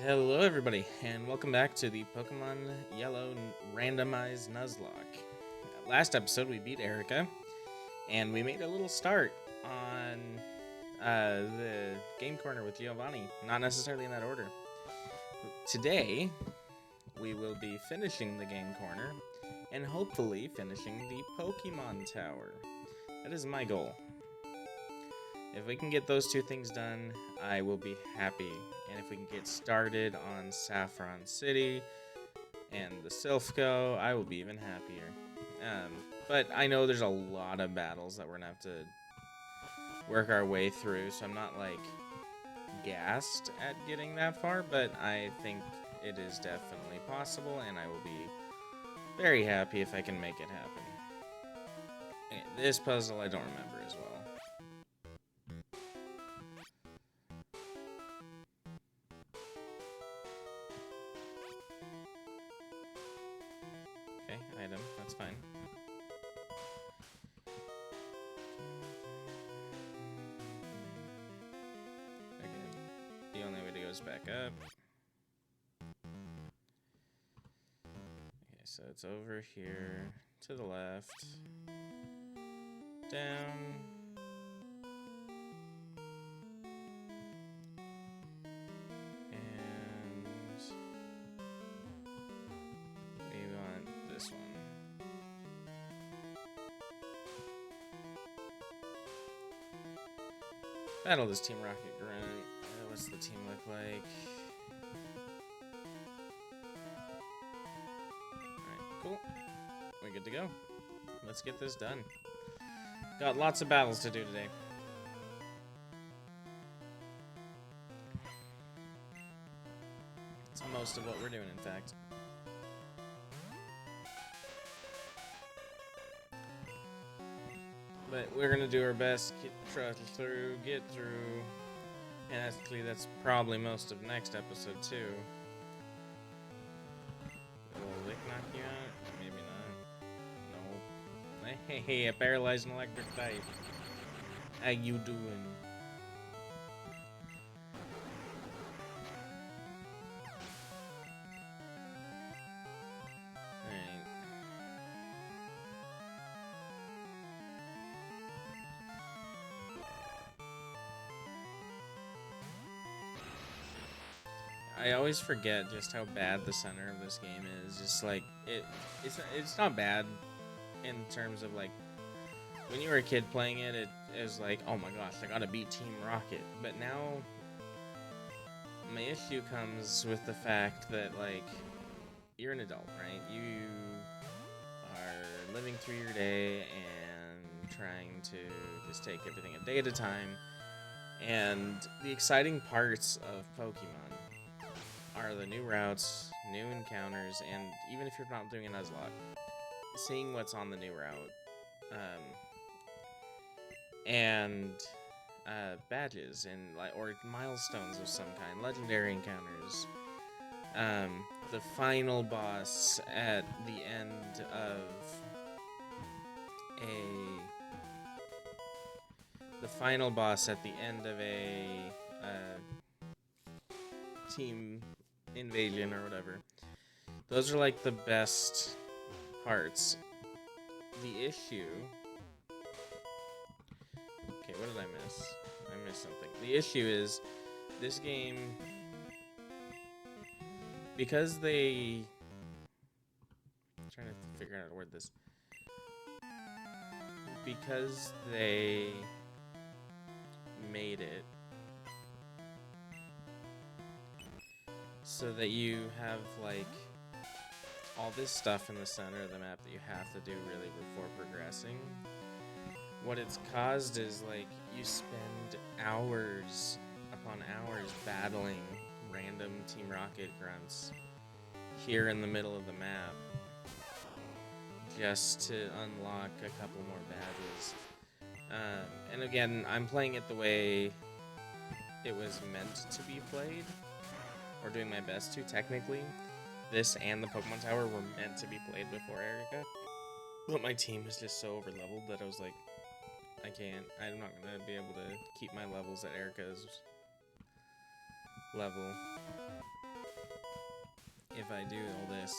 Hello everybody, and welcome back to the Pokemon Yellow randomized Nuzlocke. Last episode we beat Erica, and we made a little start on the game corner with Giovanni, not necessarily in that order. Today, we will be finishing the game corner, and hopefully finishing the Pokemon Tower. That is my goal. If we can get those two things done, I will be happy. And if we can get started on Saffron City and the Silphco, I will be even happier. But I know there's a lot of battles that we're going to have to work our way through, so I'm not, like, gassed at getting that far, but I think it is definitely possible, and I will be very happy if I can make it happen. Okay, this puzzle I don't remember as well. Okay, item, that's fine. Okay, the only way to go is back up. Okay, so it's over here, to the left, down, and we want this one. Battle this Team Rocket Grunt. What's the team look like? Alright, cool. We're good to go. Let's get this done. Got lots of battles to do today. It's most of what we're doing, in fact. But we're gonna do our best, try through, get through. And actually, that's probably most of next episode too. Will Lick knock you out? Maybe not. No. Hey, a paralyzed and electric type. How you doing? I always forget just how bad the center of this game is. Just like it's not bad in terms of like when you were a kid playing it, it was like, oh my gosh, I gotta beat Team Rocket. But now my issue comes with the fact that like you're an adult, right? You are living through your day and trying to just take everything a day at a time. And the exciting parts of Pokemon are the new routes, new encounters, and even if you're not doing a Nuzlocke, seeing what's on the new route, and badges and or milestones of some kind, legendary encounters, the final boss at the end of a team invasion or whatever. Those are like the best parts. The issue... Okay, what did I miss? I missed something. The issue is this game, because I'm trying to figure out how to word this. Because they made it so that you have like all this stuff in the center of the map that you have to do really before progressing. What it's caused is like you spend hours upon hours battling random Team Rocket grunts here in the middle of the map just to unlock a couple more badges. And again, I'm playing it the way it was meant to be played, or doing my best to. Technically, this and the Pokemon Tower were meant to be played before Erica, but my team is just so over-leveled that I was like, I'm not going to be able to keep my levels at Erica's level. if I do all this.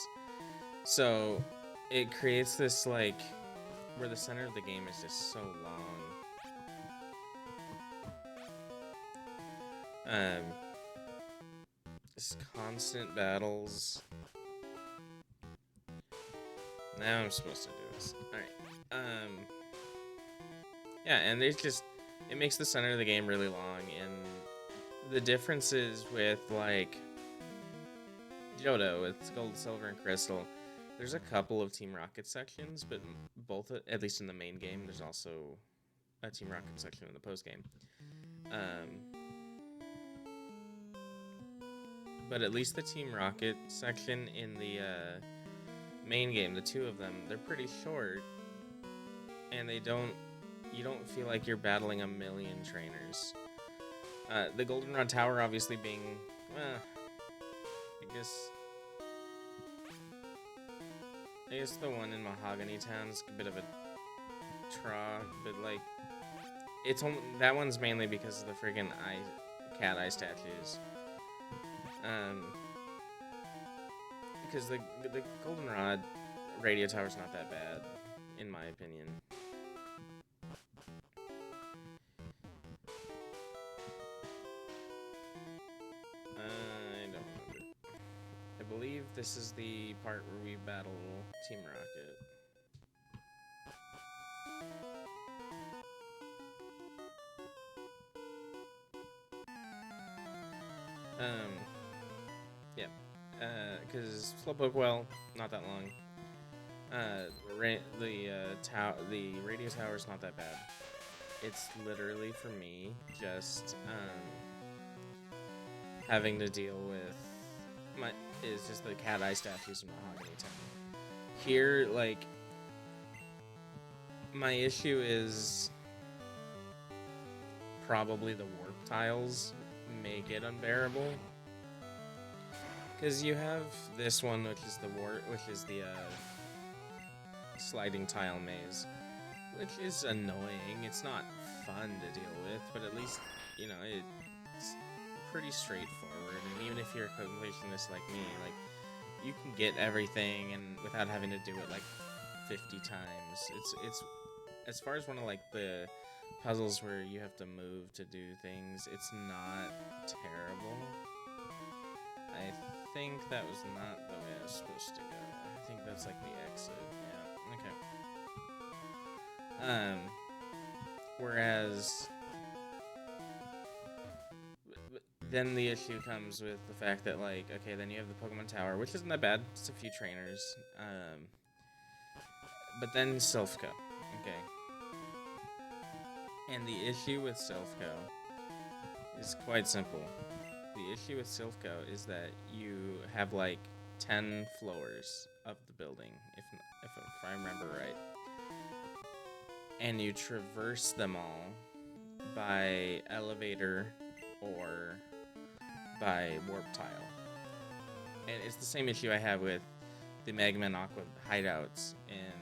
So it creates this like where the center of the game is just so long. Just constant battles. Now I'm supposed to do this. Alright. Yeah, and there's just it makes the center of the game really long, and the differences with like Johto with Gold, Silver, and Crystal. There's a couple of Team Rocket sections, but both, at least in the main game, there's also a Team Rocket section in the post game. But at least the Team Rocket section in the main game, the two of them, they're pretty short, and you don't feel like you're battling a million trainers. The Goldenrod Tower obviously being, I guess the one in Mahogany Town is a bit of a trough, but like, that one's mainly because of the friggin' cat eye statues. Because the Goldenrod radio tower's not that bad, in my opinion. I don't remember. I believe this is the part where we battle Team Rocket. Yeah. Because Slowpoke, well, not that long. The radio tower's not that bad. It's literally, for me, just, having to deal with is just the cat eye statues in Mahogany Town. Here, like, my issue is probably the warp tiles make it unbearable. Because you have this one, which is the sliding tile maze, which is annoying. It's not fun to deal with, but at least, you know, it's pretty straightforward. And even if you're a completionist like me, like, you can get everything and without having to do it like 50 times. It's as far as one of like the puzzles where you have to move to do things, it's not terrible. I think that was not the way I was supposed to go. I think that's like the exit. Yeah, okay. Whereas then the issue comes with the fact that, like, okay, then you have the Pokemon Tower, which isn't that bad, just a few trainers. But then Silphco, okay. And the issue with Silphco is quite simple. The issue with Silphco is that you have like 10 floors of the building, if I remember right, and you traverse them all by elevator or by warp tile. And it's the same issue I have with the Mega Man Aqua hideouts in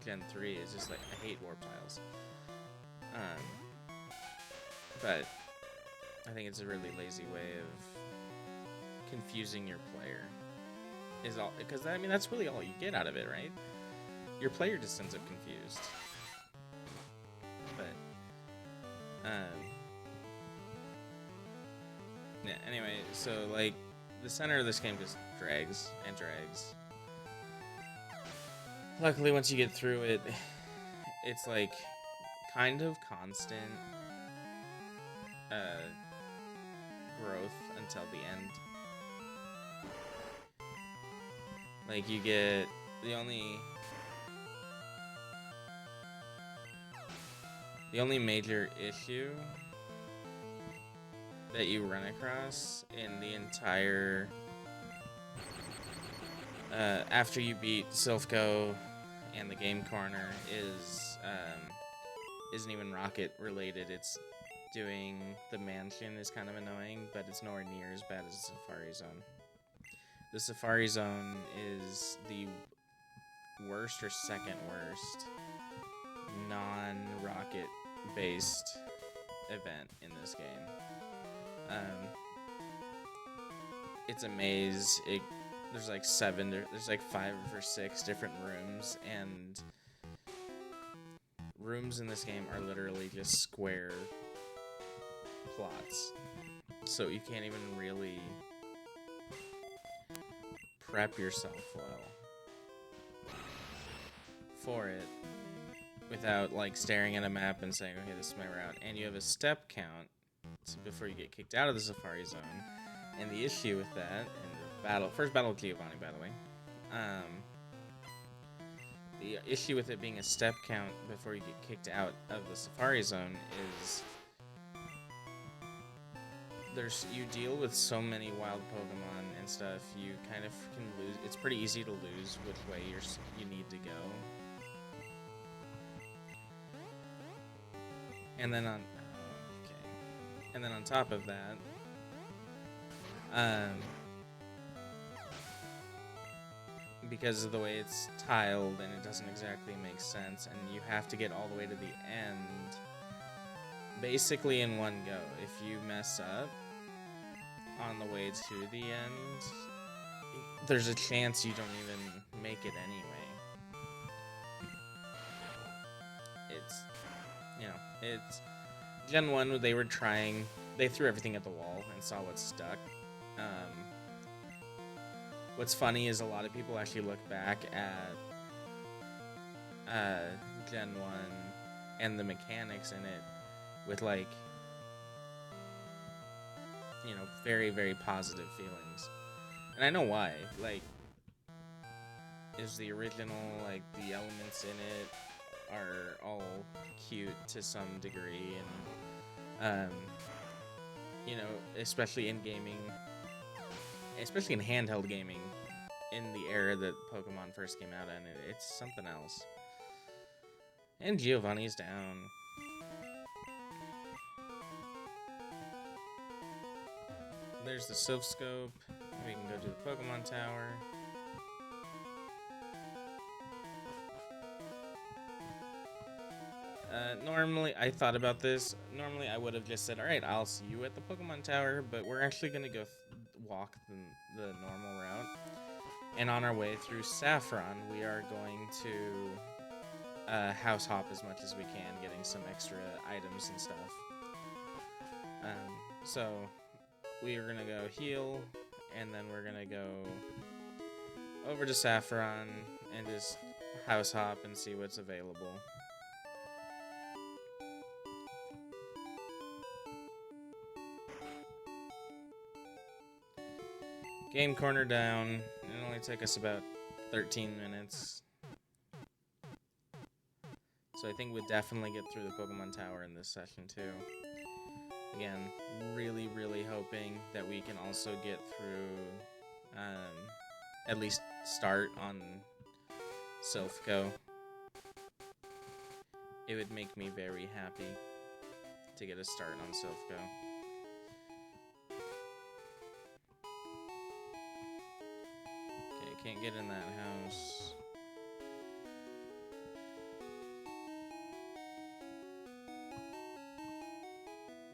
Gen 3. It's just like, I hate warp tiles. But I think it's a really lazy way of confusing your player. Because I mean, that's really all you get out of it, right? Your player just ends up confused. But yeah, anyway, so like the center of this game just drags and drags. Luckily, once you get through it, it's like kind of constant growth until the end. Like, you get the only major issue that you run across in the entire after you beat Silphco and the game corner isn't even rocket related. It's doing the mansion is kind of annoying, but it's nowhere near as bad as the Safari Zone. The Safari Zone is the worst or second worst non-rocket based event in this game. It's a maze. there's like 7, there's like 5 or 6 different rooms, and rooms in this game are literally just square plots. So you can't even really prep yourself well for it without like staring at a map and saying, okay, this is my route. And you have a step count before you get kicked out of the Safari Zone. And the issue with that, and the first battle with Giovanni, by the way, the issue with it being a step count before you get kicked out of the Safari Zone is you deal with so many wild Pokemon and stuff, you kind of can lose. It's pretty easy to lose which way you need to go. And then on top of that, because of the way it's tiled and it doesn't exactly make sense, and you have to get all the way to the end basically in one go. If you mess up on the way to the end, there's a chance you don't even make it anyway. It's Gen 1, they were trying, they threw everything at the wall and saw what stuck. What's funny is a lot of people actually look back at Gen 1 and the mechanics in it with like, very, very positive feelings. And I know why. Like, is the original, like, the elements in it are all cute to some degree, and especially in gaming, especially in handheld gaming, in the era that Pokemon first came out in, it's something else. And Giovanni's down. There's the Silph Scope. We can go to the Pokemon Tower. Normally, I thought about this. Normally, I would have just said, alright, I'll see you at the Pokemon Tower, but we're actually going to go walk the normal route. And on our way through Saffron, we are going to house hop as much as we can, getting some extra items and stuff. So, we are going to go heal, and then we're going to go over to Saffron and just house hop and see what's available. Game corner down. It'll only take us about 13 minutes. So I think we'll definitely get through the Pokemon Tower in this session too. Again, really, really hoping that we can also get through, at least start on Silphco. It would make me very happy to get a start on Silphco. Can't get in that house.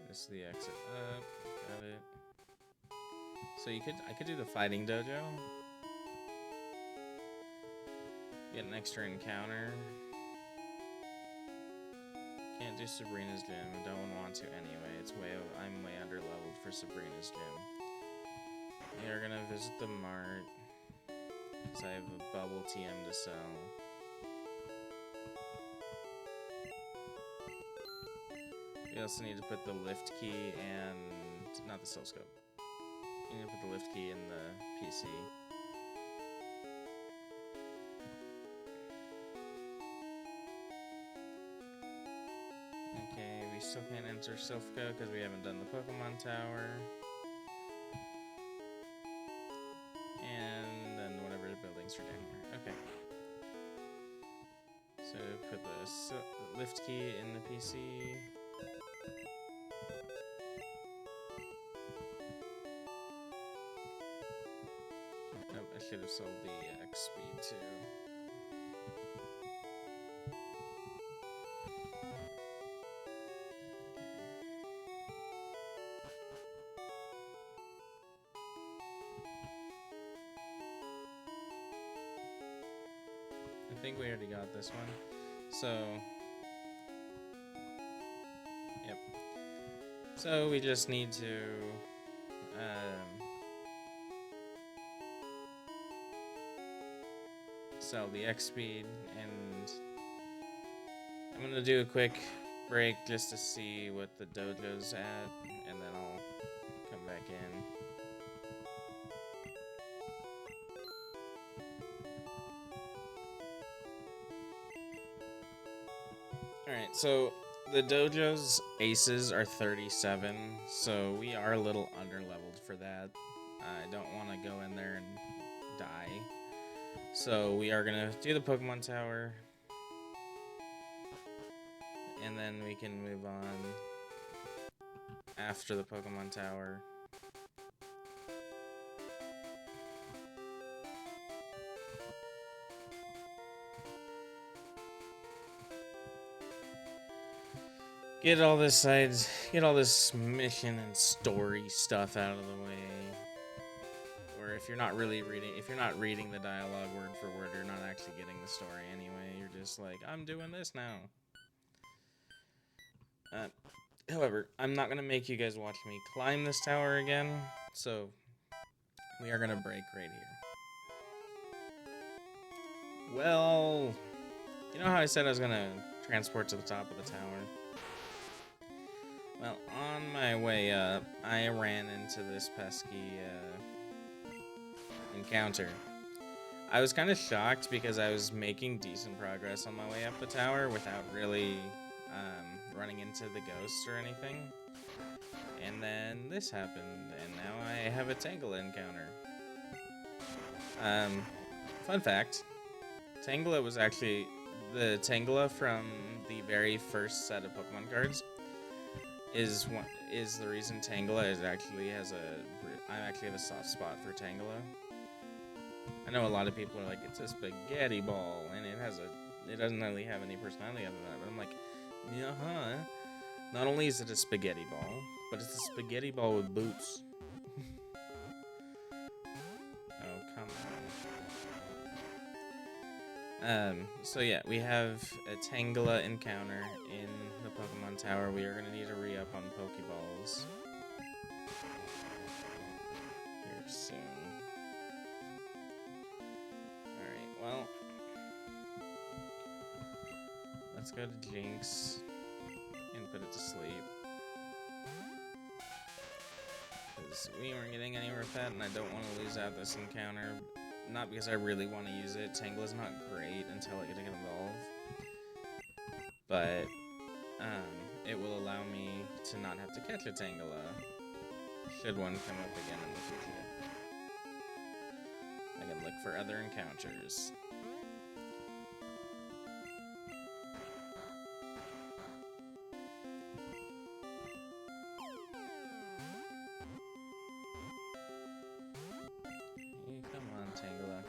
This is the exit up. Got it. So I could do the fighting dojo. Get an extra encounter. Can't do Sabrina's gym. Don't want to anyway. I'm way under leveled for Sabrina's gym. We are gonna visit the mart. Because I have a bubble TM to sell. We also need to put the lift key and... not the Silph Scope. You need to put the lift key in the PC. Okay, we still can't enter Silphco because we haven't done the Pokemon Tower. And then whatever the buildings are down here. Okay. So put the lift key in the PC. Nope, I should have sold the XP too. think we already got this one. So, yep. So we just need to sell the X speed, and I'm gonna do a quick break just to see what the dojo's at, and then I'll come back in. Alright, so the dojo's aces are 37, so we are a little underleveled for that. I don't want to go in there and die. So we are going to do the Pokemon Tower, and then we can move on after the Pokemon Tower. Get all this mission and story stuff out of the way. Or if you're not reading the dialogue word for word, you're not actually getting the story anyway. You're just like, I'm doing this now. However, I'm not gonna make you guys watch me climb this tower again, so we are gonna break right here. Well, you know how I said I was gonna transport to the top of the tower? Well, on my way up, I ran into this pesky encounter. I was kind of shocked because I was making decent progress on my way up the tower without really running into the ghosts or anything. And then this happened, and now I have a Tangela encounter. Fun fact, Tangela was actually the Tangela from the very first set of Pokemon cards. Is the reason Tangela I actually have a soft spot for Tangela. I know a lot of people are like, it's a spaghetti ball, and it doesn't really have any personality other than that, but I'm like, yeah, not only is it a spaghetti ball, but it's a spaghetti ball with boots. Oh, come on. So yeah, we have a Tangela encounter in the Pokemon Tower. We are going to need to re-up on Pokeballs here soon. Alright, well, let's go to Jinx and put it to sleep. Because we weren't getting anywhere with that, and I don't want to lose out this encounter. Not because I really want to use it. Tangela's not great until I get to evolve. But it will allow me to not have to catch a Tangela should one come up again in the future. I can look for other encounters. Hey, come on, Tangela.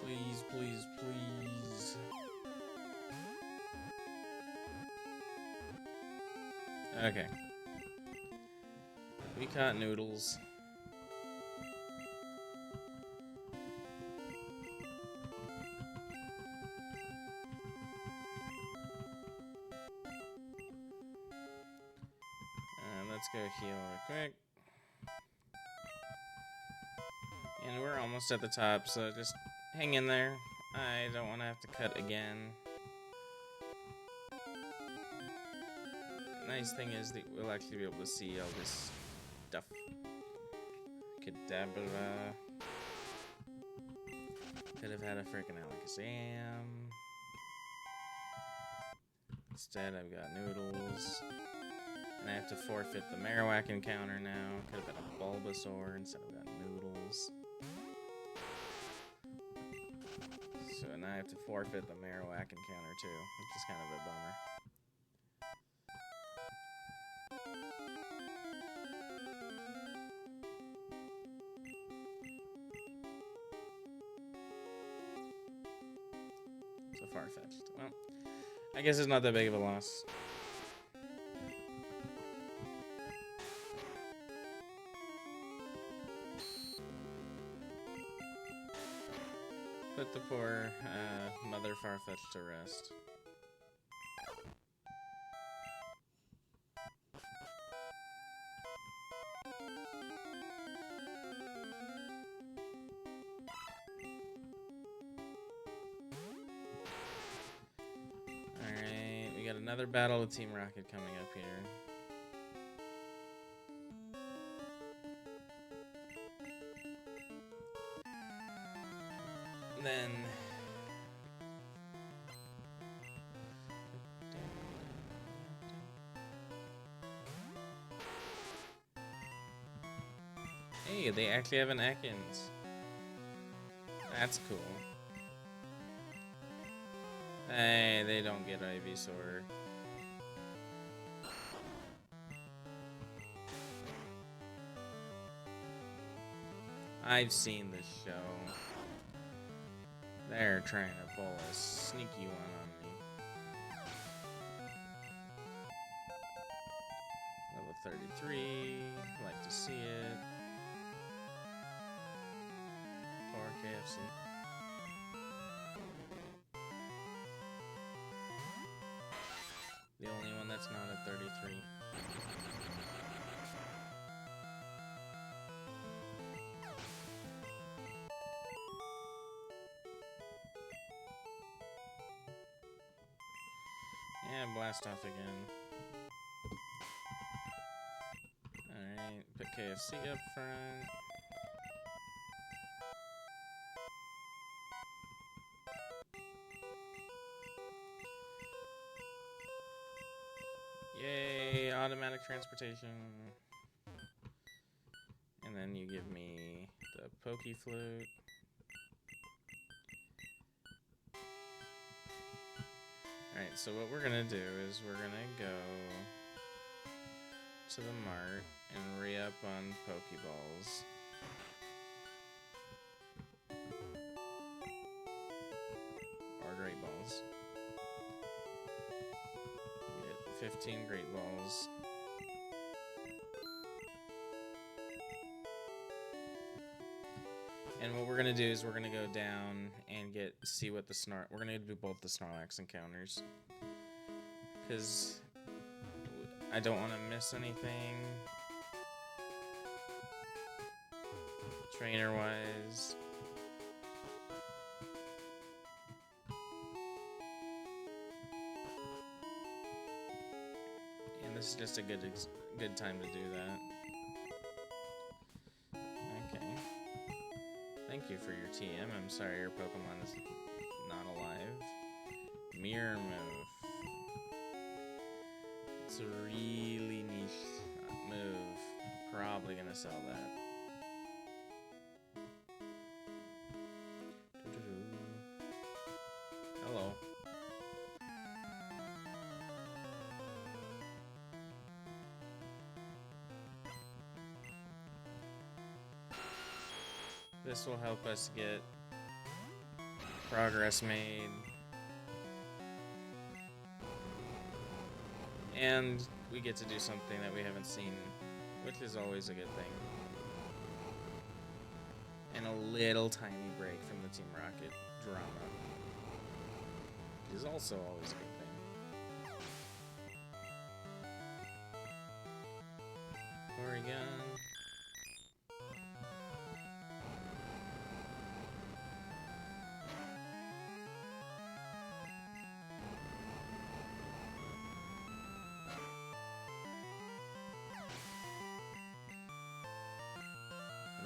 Please, please, please. Okay. We caught Noodles. Let's go heal real quick. And we're almost at the top, so just hang in there. I don't want to have to cut again. Nice thing is that we'll actually be able to see all this stuff. Kadabra. Could have had a freaking Alakazam. Instead, I've got Noodles. And I have to forfeit the Marowak encounter now. Could have been a Bulbasaur instead of got Noodles. So now I have to forfeit the Marowak encounter too, which is kind of a bummer. So far-fetched. Well, I guess it's not that big of a loss. Put the poor Mother Farfetch to rest. Alright, we got another battle with Team Rocket coming up here. Then hey, they actually have an Ekans. That's cool. Hey, they don't get Ivysaur. I've seen this show. They're trying to pull a sneaky one on me. Level 33. Like to see it. Poor KFC. The only one that's not at 33. And blast off again. Alright, put KFC up front. Yay, automatic transportation. And then you give me the Pokey Flute. Alright, so what we're gonna do is we're gonna go to the mart and re-up on Pokeballs. Or Great Balls. Get 15 Great Balls. And what we're gonna do is we're gonna go down and see what the we're gonna do both the Snorlax encounters, because I don't want to miss anything trainer wise. And this is just a good time to do that. Thank you for your TM. I'm sorry your Pokemon is not alive. Mirror move. It's a really niche move. Probably gonna sell that. Hello. This will help us get progress made. And we get to do something that we haven't seen, which is always a good thing. And a little tiny break from the Team Rocket drama is also always a good thing. Porygon.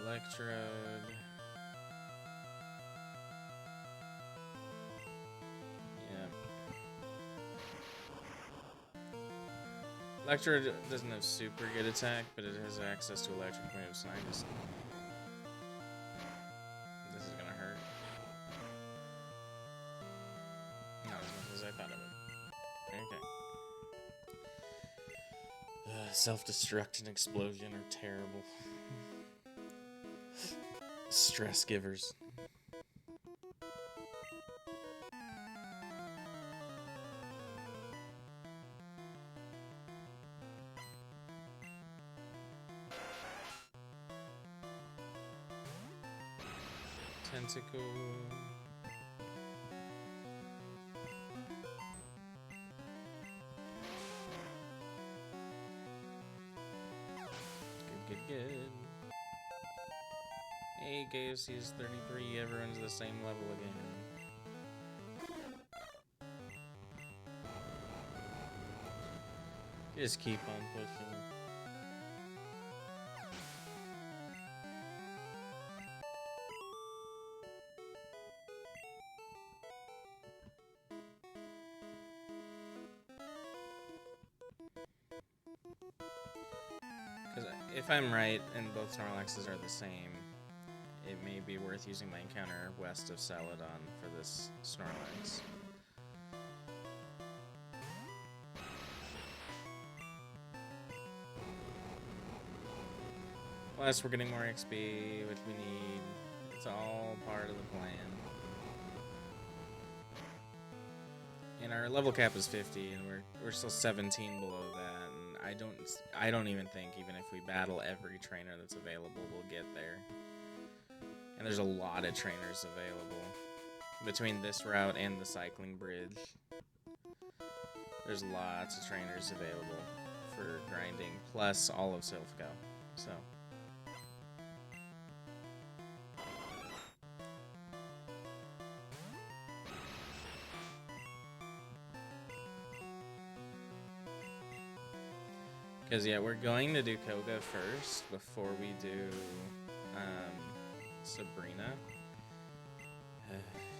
Electrode. Yeah. Electrode doesn't have super good attack, but it has access to electric moves, and this is gonna hurt. Not as much as I thought it would. Okay. Self-destruct and explosion are terrible. Stress givers. Tentacle. good. Hey, KFC's 33, everyone's the same level again. Just keep on pushing. Because if I'm right and both Snorlaxes are the same, it may be worth using my encounter west of Celadon for this Snorlax. Plus, we're getting more XP, which we need. It's all part of the plan. And our level cap is 50, and we're still 17 below that. And I don't even think, even if we battle every trainer that's available, we'll get there. And there's a lot of trainers available between this route and the cycling bridge. There's lots of trainers available for grinding, plus all of Silphco. So. Because, yeah, we're going to do Koga first before we do Sabrina.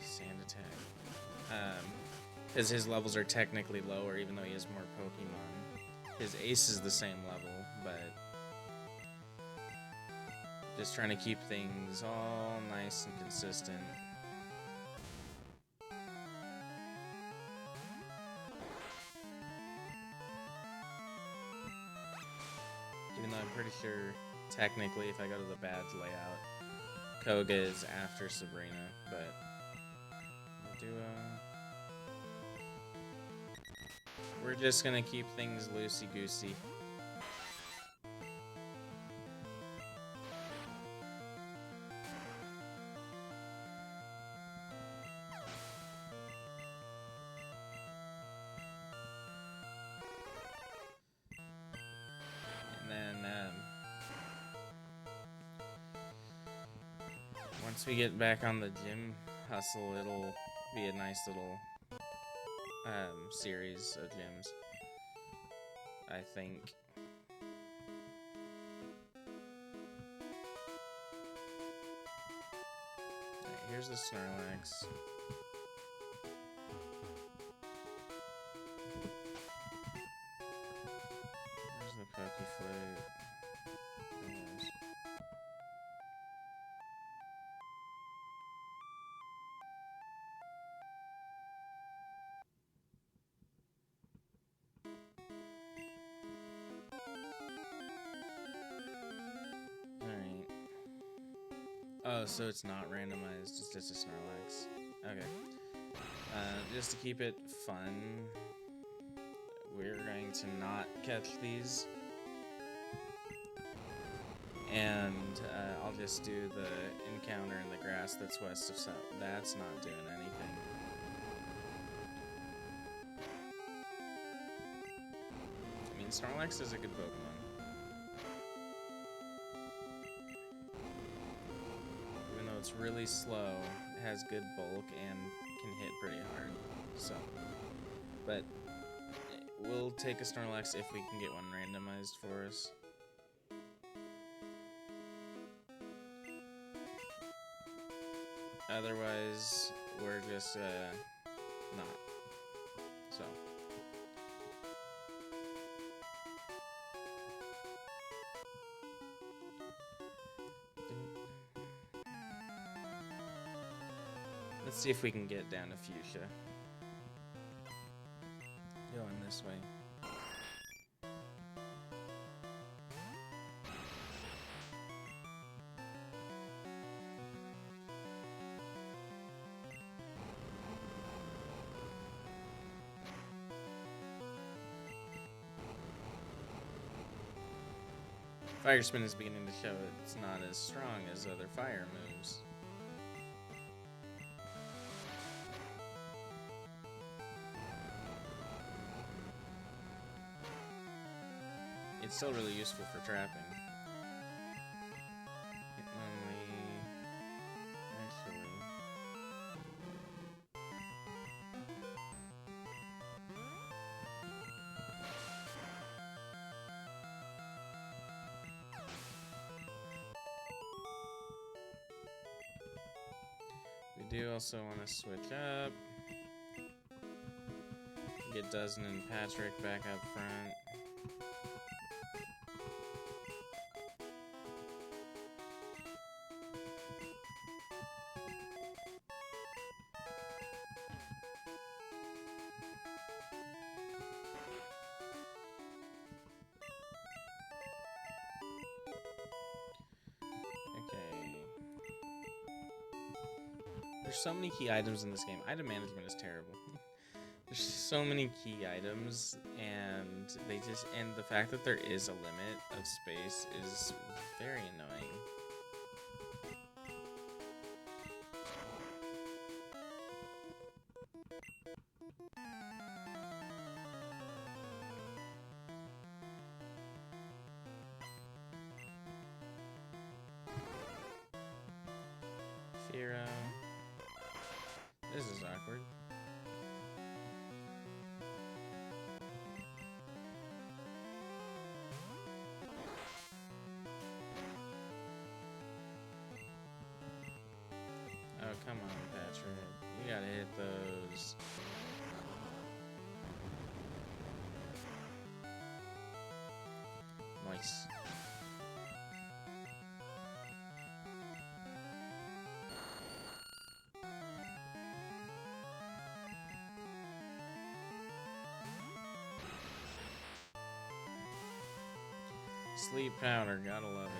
Sand attack. Because his levels are technically lower, even though he has more Pokemon. His ace is the same level, but just trying to keep things all nice and consistent. Even though I'm pretty sure, technically, if I go to the badge layout, Koga is after Sabrina, but we're just gonna keep things loosey-goosey. Once we get back on the gym hustle, it'll be a nice little series of gyms, I think. Right, here's the Snorlax. There's the Pokeflute. Oh, so it's not randomized, it's just a Snorlax. Okay. Just to keep it fun, we're going to not catch these. And I'll just do the encounter in the grass that's west of South. That's not doing anything. I mean, Snorlax is a good Pokemon. It's really slow, it has good bulk, and can hit pretty hard, so. But we'll take a Snorlax if we can get one randomized for us. Otherwise, we're just, not. So. Let's see if we can get down to Fuchsia. Going this way. Fire Spin is beginning to show it's not as strong as other fire moves. It's still really useful for trapping. do also want to switch up. Get Dozen and Patrick back up front. There's so many key items in this game. Item management is terrible. There's so many key items, and the fact that there is a limit of space is very annoying. Firo. This is awkward. Oh, come on, Patrick. You gotta hit those. Nice. Sleep powder, gotta love it.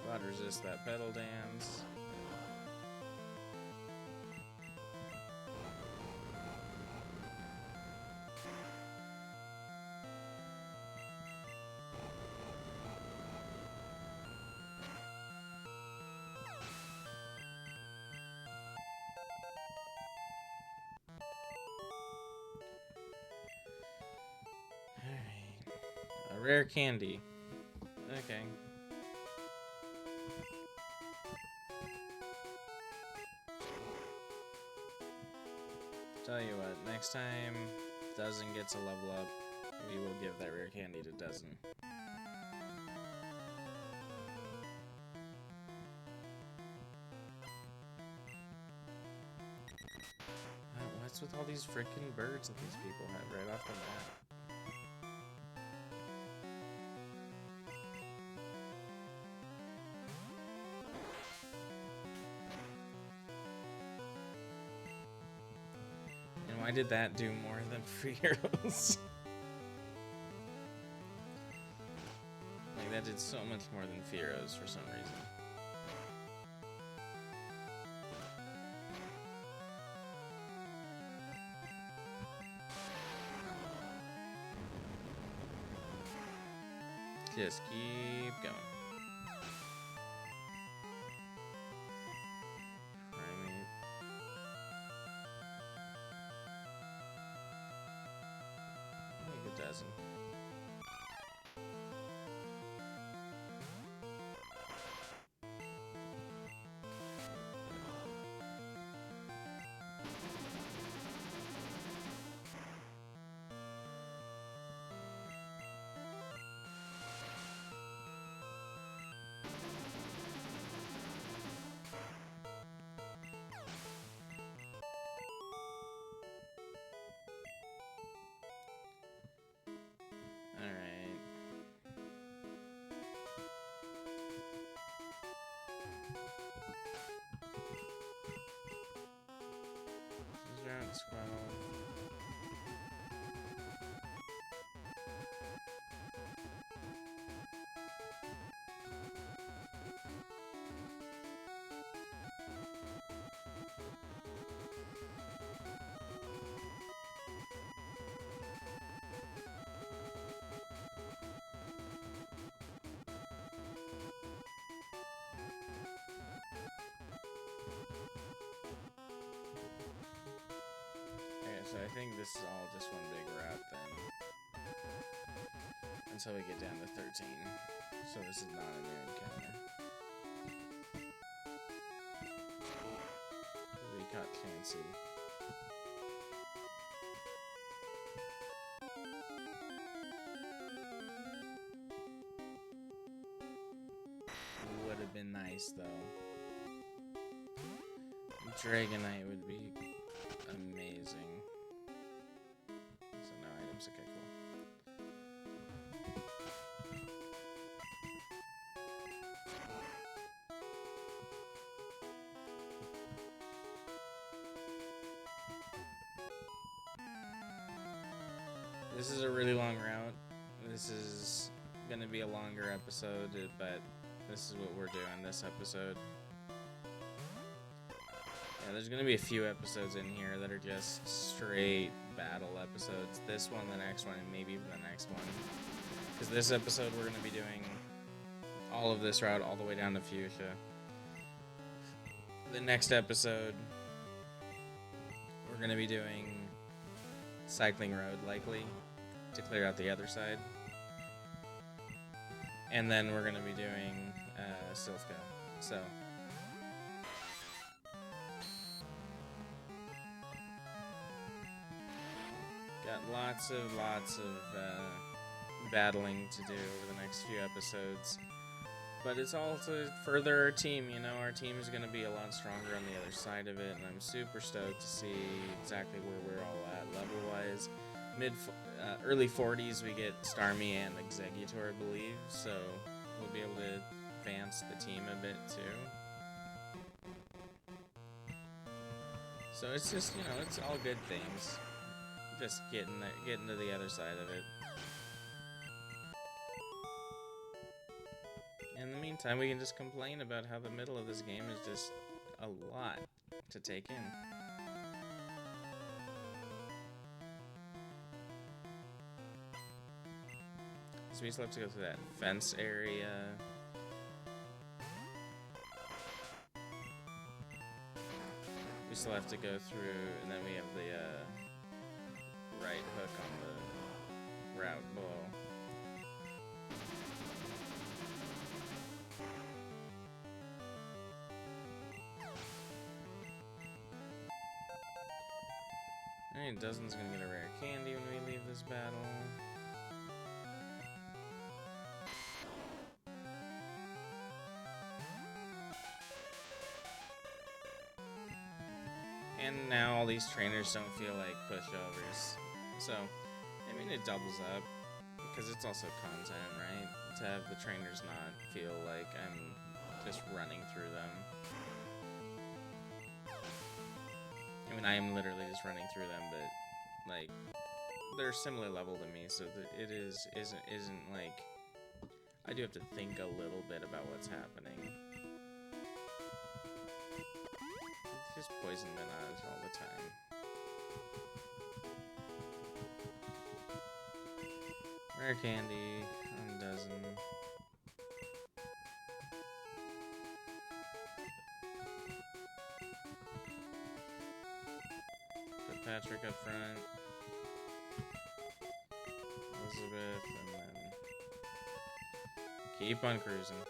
Quad resist that pedal dance. Alright. A rare candy. Okay. Tell you what, next time Dozen gets a level up, we will give that rare candy to Dozen. What's with all these freaking birds that these people have right off the bat? Why did that do more than free heroes? Like, that did so much more than Fearos for some reason. Just keep going. Dozen. Round 12. So I think this is all just one big route then. Until we get down to 13. So this is not a new encounter. We caught Clancy. would have been nice, though. Dragonite would be amazing. So no items, okay, cool. This is a really long route. This is gonna be a longer episode, but this is what we're doing this episode. Yeah, there's gonna be a few episodes in here that are just straight battle episodes. This one, the next one, and maybe even the next one. Because this episode we're gonna be doing all of this route all the way down to Fuchsia. The next episode we're gonna be doing Cycling Road, likely, to clear out the other side. And then we're gonna be doing Silphco. So got lots of battling to do over the next few episodes. But it's all to further our team, you know. Our team is going to be a lot stronger on the other side of it, and I'm super stoked to see exactly where we're all at level-wise. Early 40s, we get Starmie and Executor, I believe, so we'll be able to advance the team a bit, too. So it's just, you know, it's all good things. Just getting to the other side of it. In the meantime, we can just complain about how the middle of this game is just a lot to take in. So we still have to go through that fence area. We still have to go through, and then we have the right hook on the route below. Alright, Dozen's gonna get a rare candy when we leave this battle. And now all these trainers don't feel like pushovers. So, I mean, it doubles up, because it's also content, right? To have the trainers not feel like I'm just running through them. I mean, I am literally just running through them, but, like, they're similar level to me, so that it isn't like, I do have to think a little bit about what's happening. Just poison Minaj all the time. Rare candy on Dozen. Put Patrick up front. Elizabeth, and then keep on cruising.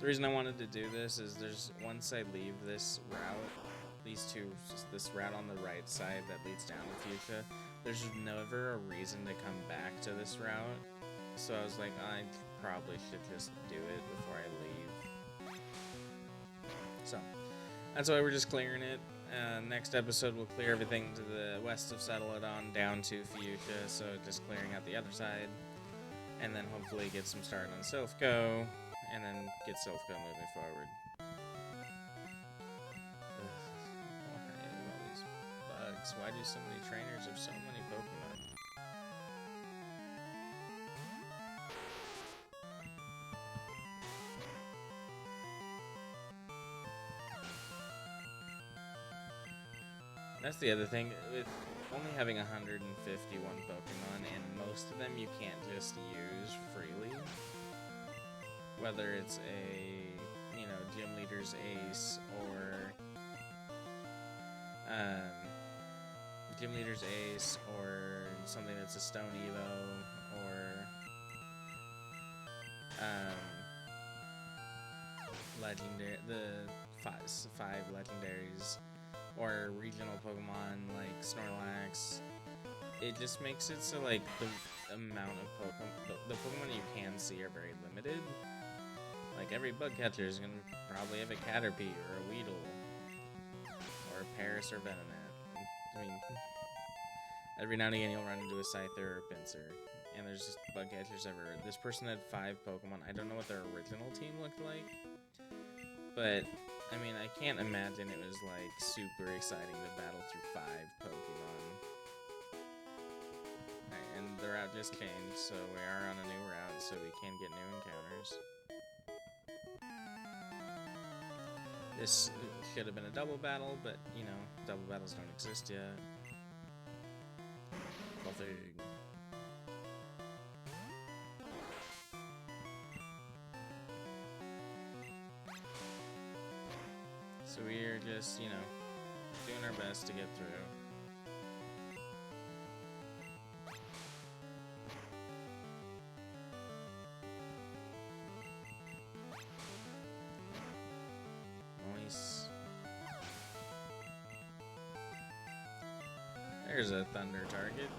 The reason I wanted to do this is once I leave this route, this route on the right side that leads down to Fuchsia, there's never a reason to come back to this route. So I was like, I probably should just do it before I leave. So that's why we're just clearing it. Next episode we'll clear everything to the west of Celadon down to Fuchsia, so just clearing out the other side, and then hopefully get some start on Silphco, and then get Silphco moving forward. All these bugs. Why do so many trainers have so many Pokemon? That's the other thing, with only having 151 Pokemon, and most of them you can't just use freely. Whether it's a, you know, Gym Leader's Ace, or something that's a Stone Evo, or legendary, the five legendaries, or regional Pokemon like Snorlax, it just makes it so like the amount of Pokemon, the Pokemon you can see are very limited. Like every bug catcher is gonna probably have a Caterpie or a Weedle or a Paris or Venonat. I mean, every now and again you'll run into a Scyther or a Pinsir, and there's just bug catchers everywhere. This person had 5 Pokemon. I don't know what their original team looked like, but I mean, I can't imagine it was like super exciting to battle through 5 Pokemon. Alright, and the route just changed, so we are on a new route, so we can get new encounters. This should have been a double battle, but you know, double battles don't exist yet. Nothing. So we're just, you know, doing our best to get through. Nice. There's a thunder target.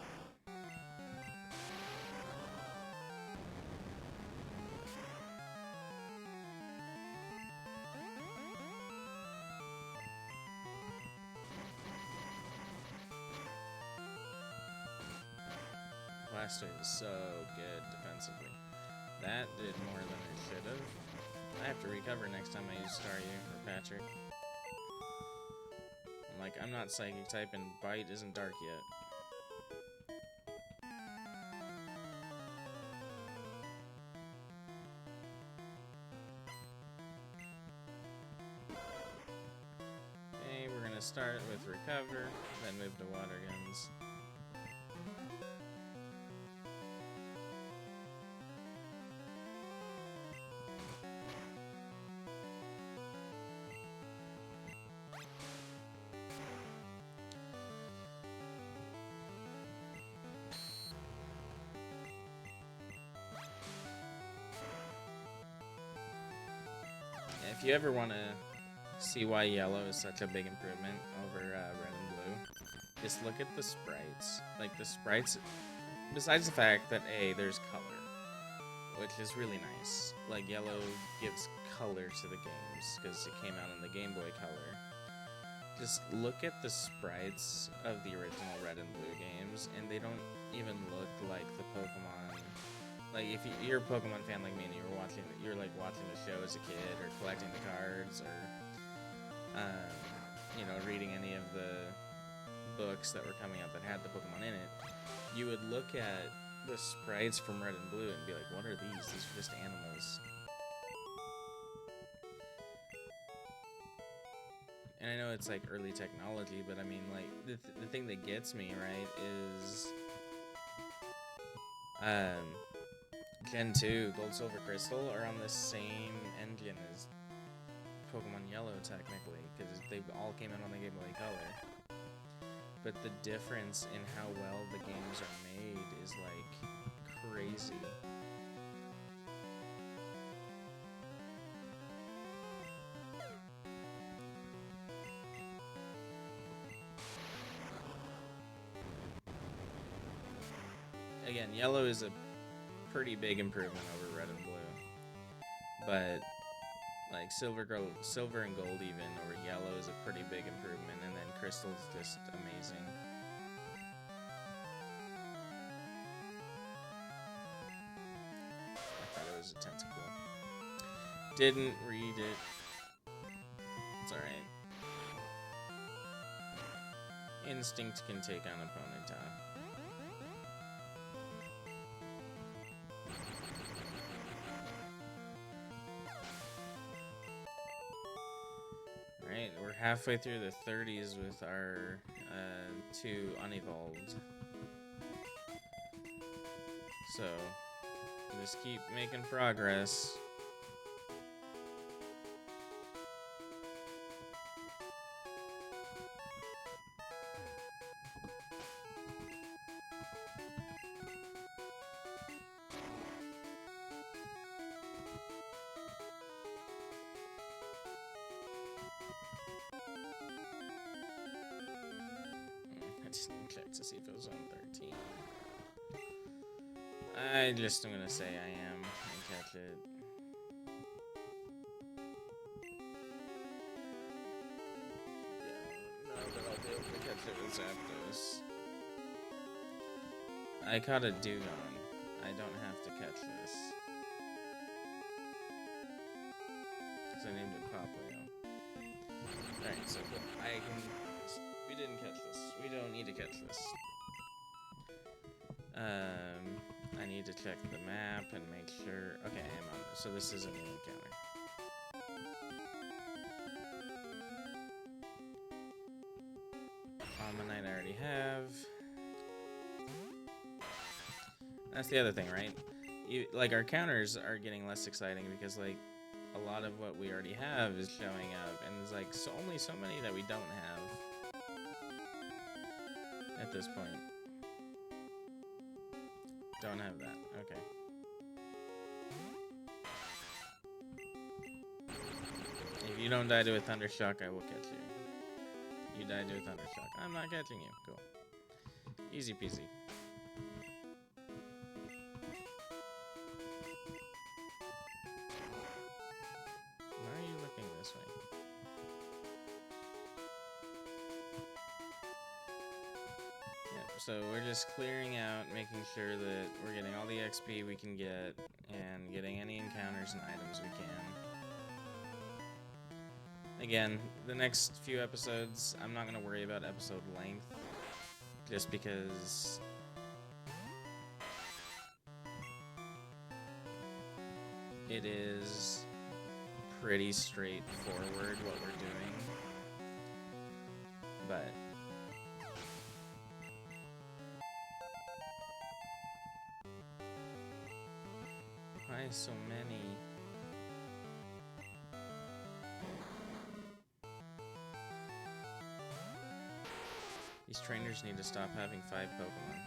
Blaster is so good defensively. That did more than it should have. I have to recover next time I use Staryu or Patrick. I'm like, I'm not Psychic type and Bite isn't Dark yet. Okay, we're gonna start with Recover, then move to Water Guns. If you ever want to see why yellow is such a big improvement over red and blue, just look at the sprites. Like, the sprites, besides the fact that, A, there's color, which is really nice. Like, yellow gives color to the games, because it came out in the Game Boy Color. Just look at the sprites of the original red and blue games, and they don't even look like the Pokemon. Like, if you're a Pokemon fan like me and you're like watching the show as a kid, or collecting the cards, or you know, reading any of the books that were coming out that had the Pokemon in it, you would look at the sprites from Red and Blue and be like, what are these? These are just animals. And I know it's like early technology, but I mean, like, the thing that gets me, right, is Gen 2, Gold, Silver, Crystal are on the same engine as Pokemon Yellow, technically, because they all came out on the Game Boy Color. But the difference in how well the games are made is, like, crazy. Again, Yellow is a pretty big improvement over Red and Blue, but like Silver and Gold even over Yellow is a pretty big improvement, and then Crystal's just amazing. I thought it was a tentacle. Didn't read it. It's alright. Instinct can take on a Ponyta. Alright, we're halfway through the 30s with our 2 unevolved. So, just keep making progress. just didn't check to see if it was on 13. I just am gonna say I am and catch it. Yeah, no, but I'll be able to catch it with Zapdos. I caught a Dugong. I don't have to catch this. Because I named it Papio. Alright, so we didn't catch this. We don't need to catch this. I need to check the map and make sure. Okay, I am on this. So this is a new encounter. Almanite I already have. That's the other thing, right? Like, our counters are getting less exciting because, like, a lot of what we already have is showing up, and there's, like, only so many that we don't have at this point. Don't have that. Okay. If you don't die to a Thundershock, I will catch you. You died to a Thundershock. I'm not catching you. Cool. Easy peasy. Why are you looking this way? Yep, so we're just clearing out, making sure that we're getting all the XP we can get, and getting any encounters and items we can. Again, the next few episodes, I'm not going to worry about episode length, just because it is pretty straightforward what we're doing, but why so many? These trainers need to stop having 5 Pokemon.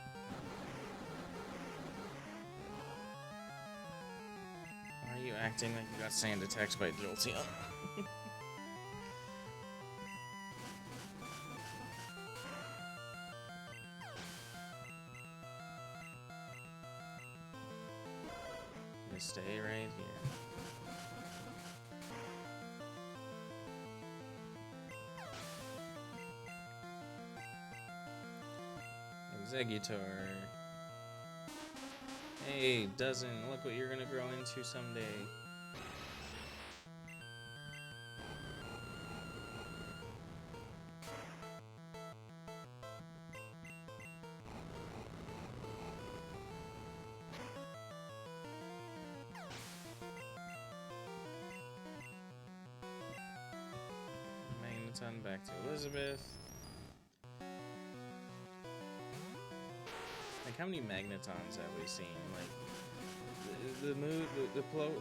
Why are you acting like you got sand attacks by Jolteon? Just stay right here. Executor. Hey, doesn't look what you're gonna grow into someday. Magneton back to Elizabeth. Like, how many Magnetons have we seen? Like, the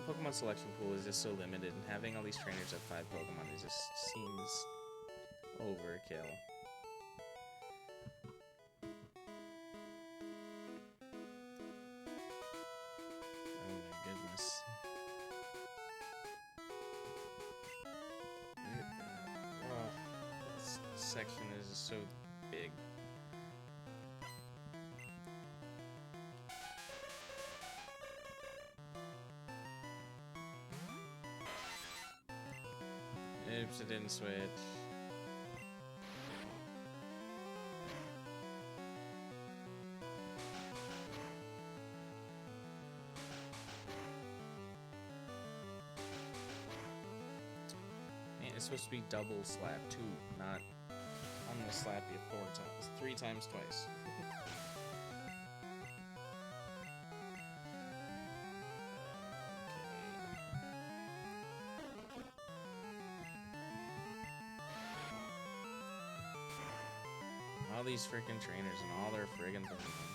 Pokemon selection pool is just so limited, and having all these trainers at 5 Pokemon, it just seems overkill. Oh my goodness. Look at that. Oh, this section is just so big. Oops, it didn't switch. Man, it's supposed to be double slap too, not I'm gonna slap you 4 times. 3 times twice. All these freaking trainers and all their friggin' Pokemon.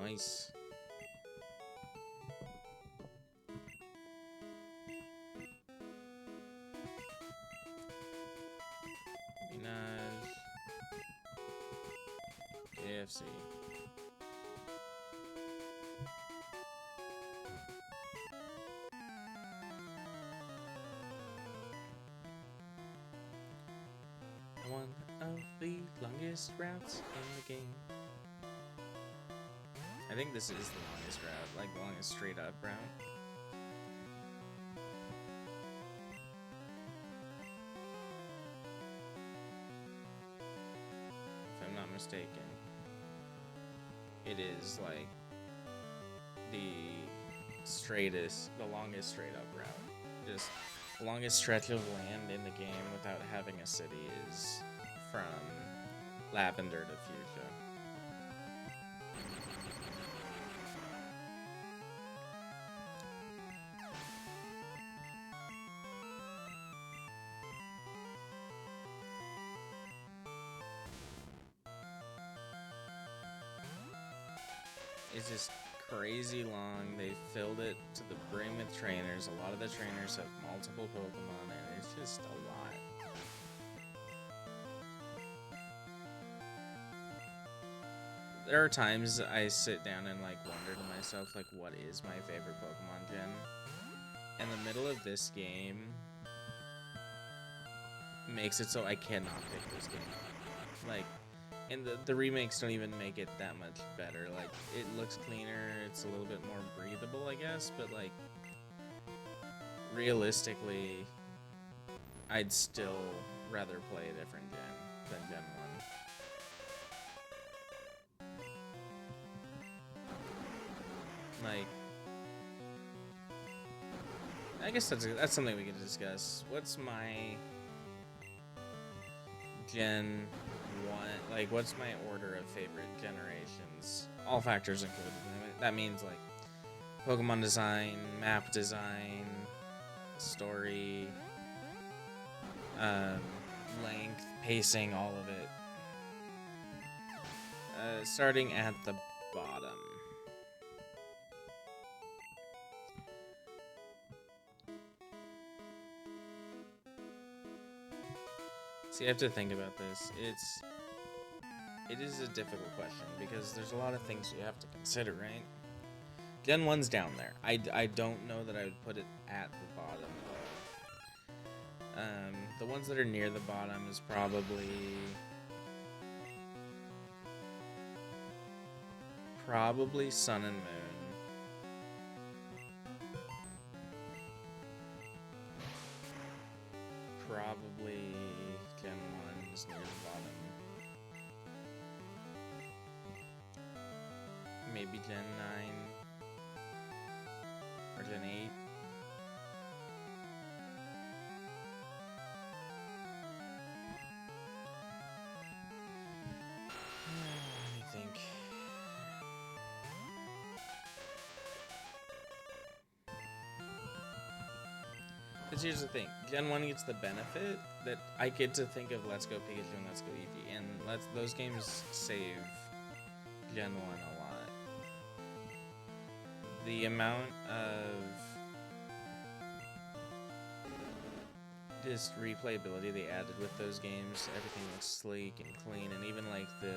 Nice. Minaj. KFC. One of the longest routes in the game. I think this is the longest route, like the longest straight up route. If I'm not mistaken, it is like the longest straight up route. Just the longest stretch of land in the game without having a city is from Lavender to Fuchsia. It's just crazy long. They filled it to the brim with trainers. A lot of the trainers have multiple Pokemon, and it's just a lot. There are times I sit down and like wonder to myself, like, what is my favorite Pokemon gen? And the middle of this game makes it so I cannot pick this game. Like, and the remakes don't even make it that much better. Like, it looks cleaner, it's a little bit more breathable, I guess, but like, realistically, I'd still rather play a different gen than Gen 1. Like, I guess that's something we can discuss. What's my Gen 1, like, what's my order of favorite generations? All factors included. That means, like, Pokemon design, map design, story, length, pacing, all of it. Starting at the bottom. See, I have to think about this. It is a difficult question because there's a lot of things you have to consider, right? Gen 1's down there. I don't know that I would put it at the bottom, though. The ones that are near the bottom is probably Sun and Moon. Probably Gen 1 is near the bottom. Maybe Gen 9 or Gen 8. Let me think. Because here's the thing, Gen 1 gets the benefit that I get to think of Let's Go Pikachu and Let's Go Eevee, and those games save Gen 1 a lot. The amount of just replayability they added with those games, everything looks sleek and clean, and even like the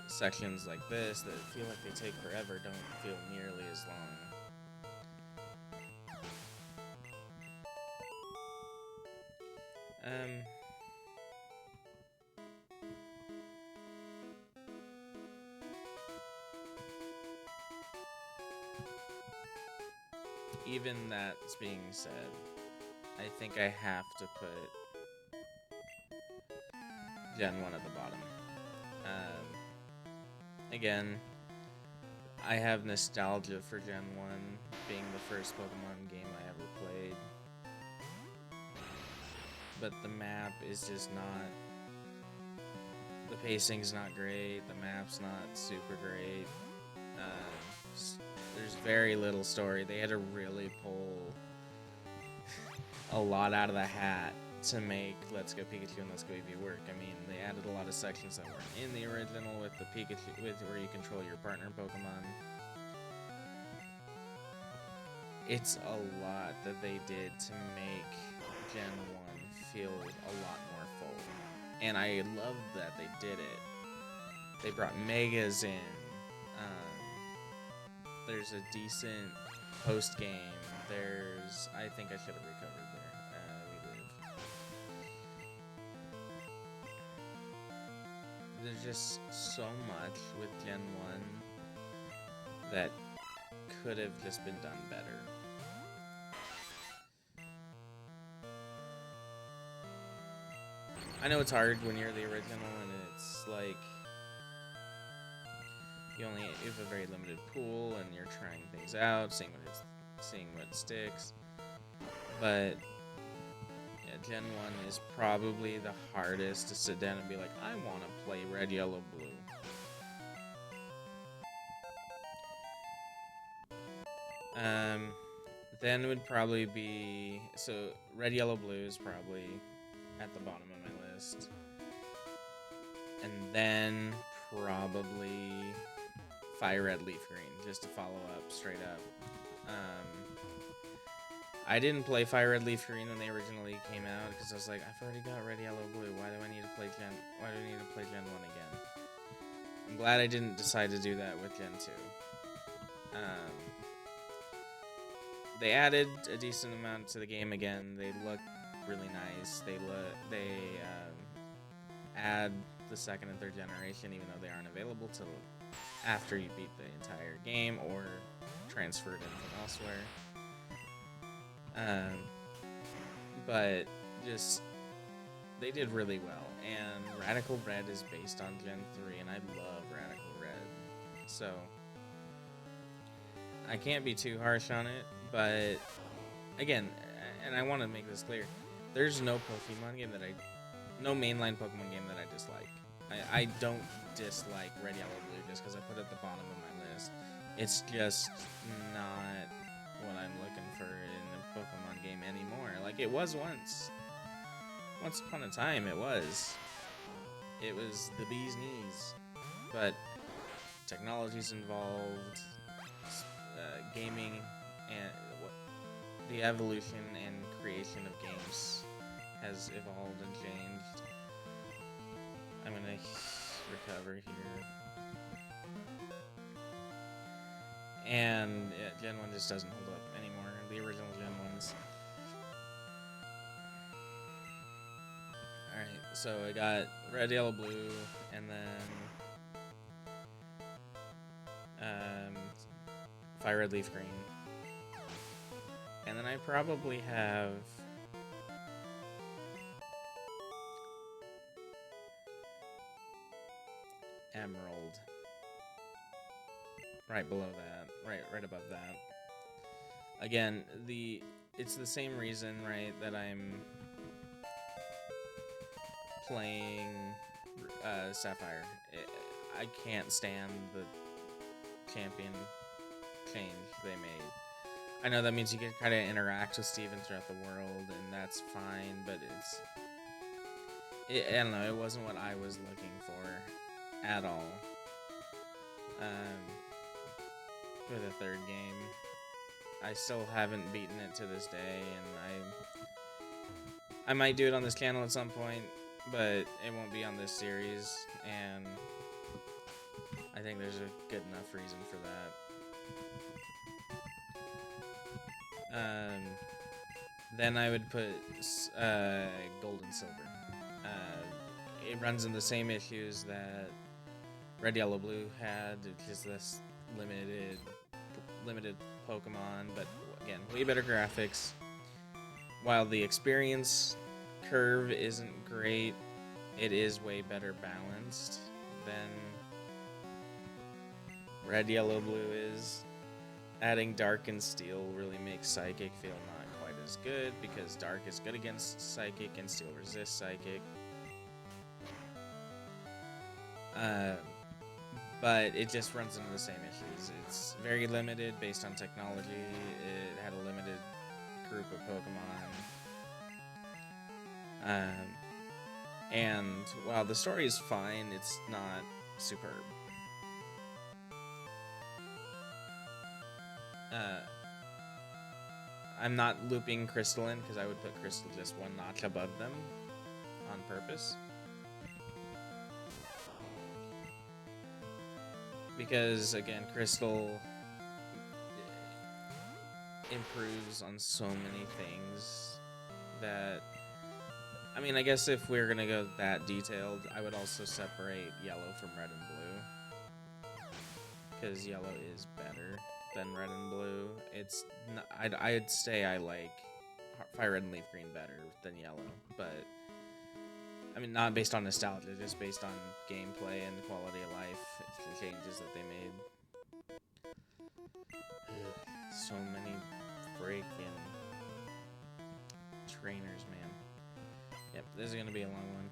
sections like this that feel like they take forever don't feel nearly as long. Even that's being said, I think I have to put Gen 1 at the bottom. Again, I have nostalgia for Gen 1 being the first Pokemon game I ever played. But the map is just not... The pacing's not great, the map's not super great. There's very little story. They had to really pull a lot out of the hat to make Let's Go Pikachu and Let's Go Eevee work. I mean, they added a lot of sections that weren't in the original with the Pikachu, where you control your partner Pokemon. it's a lot that they did to make Gen 1 feel a lot more full. And I love that they did it. They brought Megas in. There's a decent post game. I think I should have recovered there. We live. There's just so much with Gen 1 that could have just been done better. I know it's hard when you're the original and it's like you have a very limited pool and you're trying things out, seeing what sticks. But yeah, Gen 1 is probably the hardest to sit down and be like, I want to play red, yellow, blue. Then would probably be, so red, yellow, blue is probably at the bottom of my list. And then probably fire, red, leaf, green, just to follow up straight up. I didn't play fire, red, leaf, green when they originally came out because I was like, I've already got red, yellow, blue. Why do I need to play Gen 1 again? I'm glad I didn't decide to do that with Gen 2. They added a decent amount to the game again. They look really nice. They add the second and third generation, even though they aren't available till after you beat the entire game or transferred in from elsewhere. But just they did really well. And Radical Red is based on Gen 3, and I love Radical Red, so I can't be too harsh on it. But again, and I want to make this clear, there's no Pokemon game no mainline Pokemon game that I dislike. I don't dislike Red, Yellow, Blue just because I put it at the bottom of my list. It's just not what I'm looking for in a Pokemon game anymore. Like it was once. Once upon a time, it was. It was the bee's knees. But technology's involved, gaming, and the evolution and creation of games has evolved and changed. I'm gonna recover here. And yeah, Gen 1 just doesn't hold up anymore. The original Gen 1s. Alright, so I got red, yellow, blue, and then fire, red, leaf, green. And then I probably have emerald right below that, right above that. Again, it's the same reason, right, that I'm playing Sapphire. I can't stand the champion change they made. I know that means you can kind of interact with Steven throughout the world, and that's fine, but I don't know, it wasn't what I was looking for at all. For the third game, I still haven't beaten it to this day, and I might do it on this channel at some point, but it won't be on this series, and I think there's a good enough reason for that. Then I would put gold and silver. It runs in the same issues that red, yellow, blue had, just this limited Pokemon, but again, way better graphics. While the experience curve isn't great, it is way better balanced than red, yellow, blue is. Adding Dark and Steel really makes Psychic feel not quite as good, because Dark is good against Psychic and Steel resists Psychic. But it just runs into the same issues. It's very limited based on technology. It had a limited group of Pokemon. And while the story is fine, it's not superb. I'm not looping Crystal in because I would put Crystal just one notch above them on purpose. Because, again, Crystal improves on so many things that... I mean, I guess if we're going to go that detailed, I would also separate yellow from red and blue. Because yellow is better than red and blue. It's not, I'd say I like fire red and leaf green better than yellow, but I mean, not based on nostalgia, just based on gameplay and quality of life, the changes that they made. So many freaking trainers, man. Yep, this is gonna be a long one.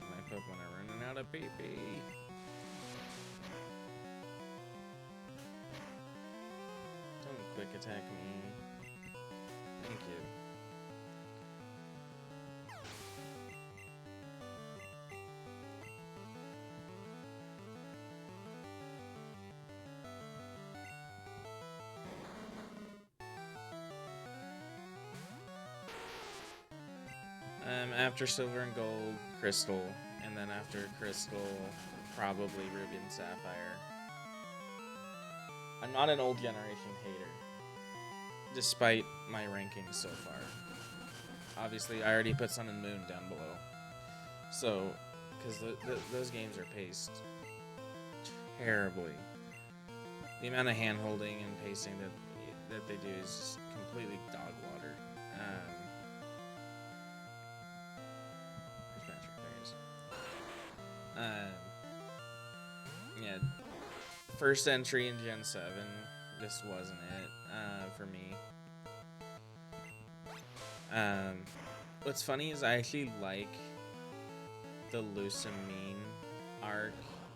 My Pokemon are running out of PP. Don't quick attack me. Thank you. After Silver and Gold, Crystal, and then after Crystal, probably Ruby and Sapphire. I'm not an old generation hater, despite my rankings so far. Obviously, I already put Sun and Moon down below. So, because those games are paced terribly. The amount of hand-holding and pacing that they do is just completely dog water. Yeah, first entry in Gen 7 just wasn't it for me. What's funny is I actually like the Lusamine arc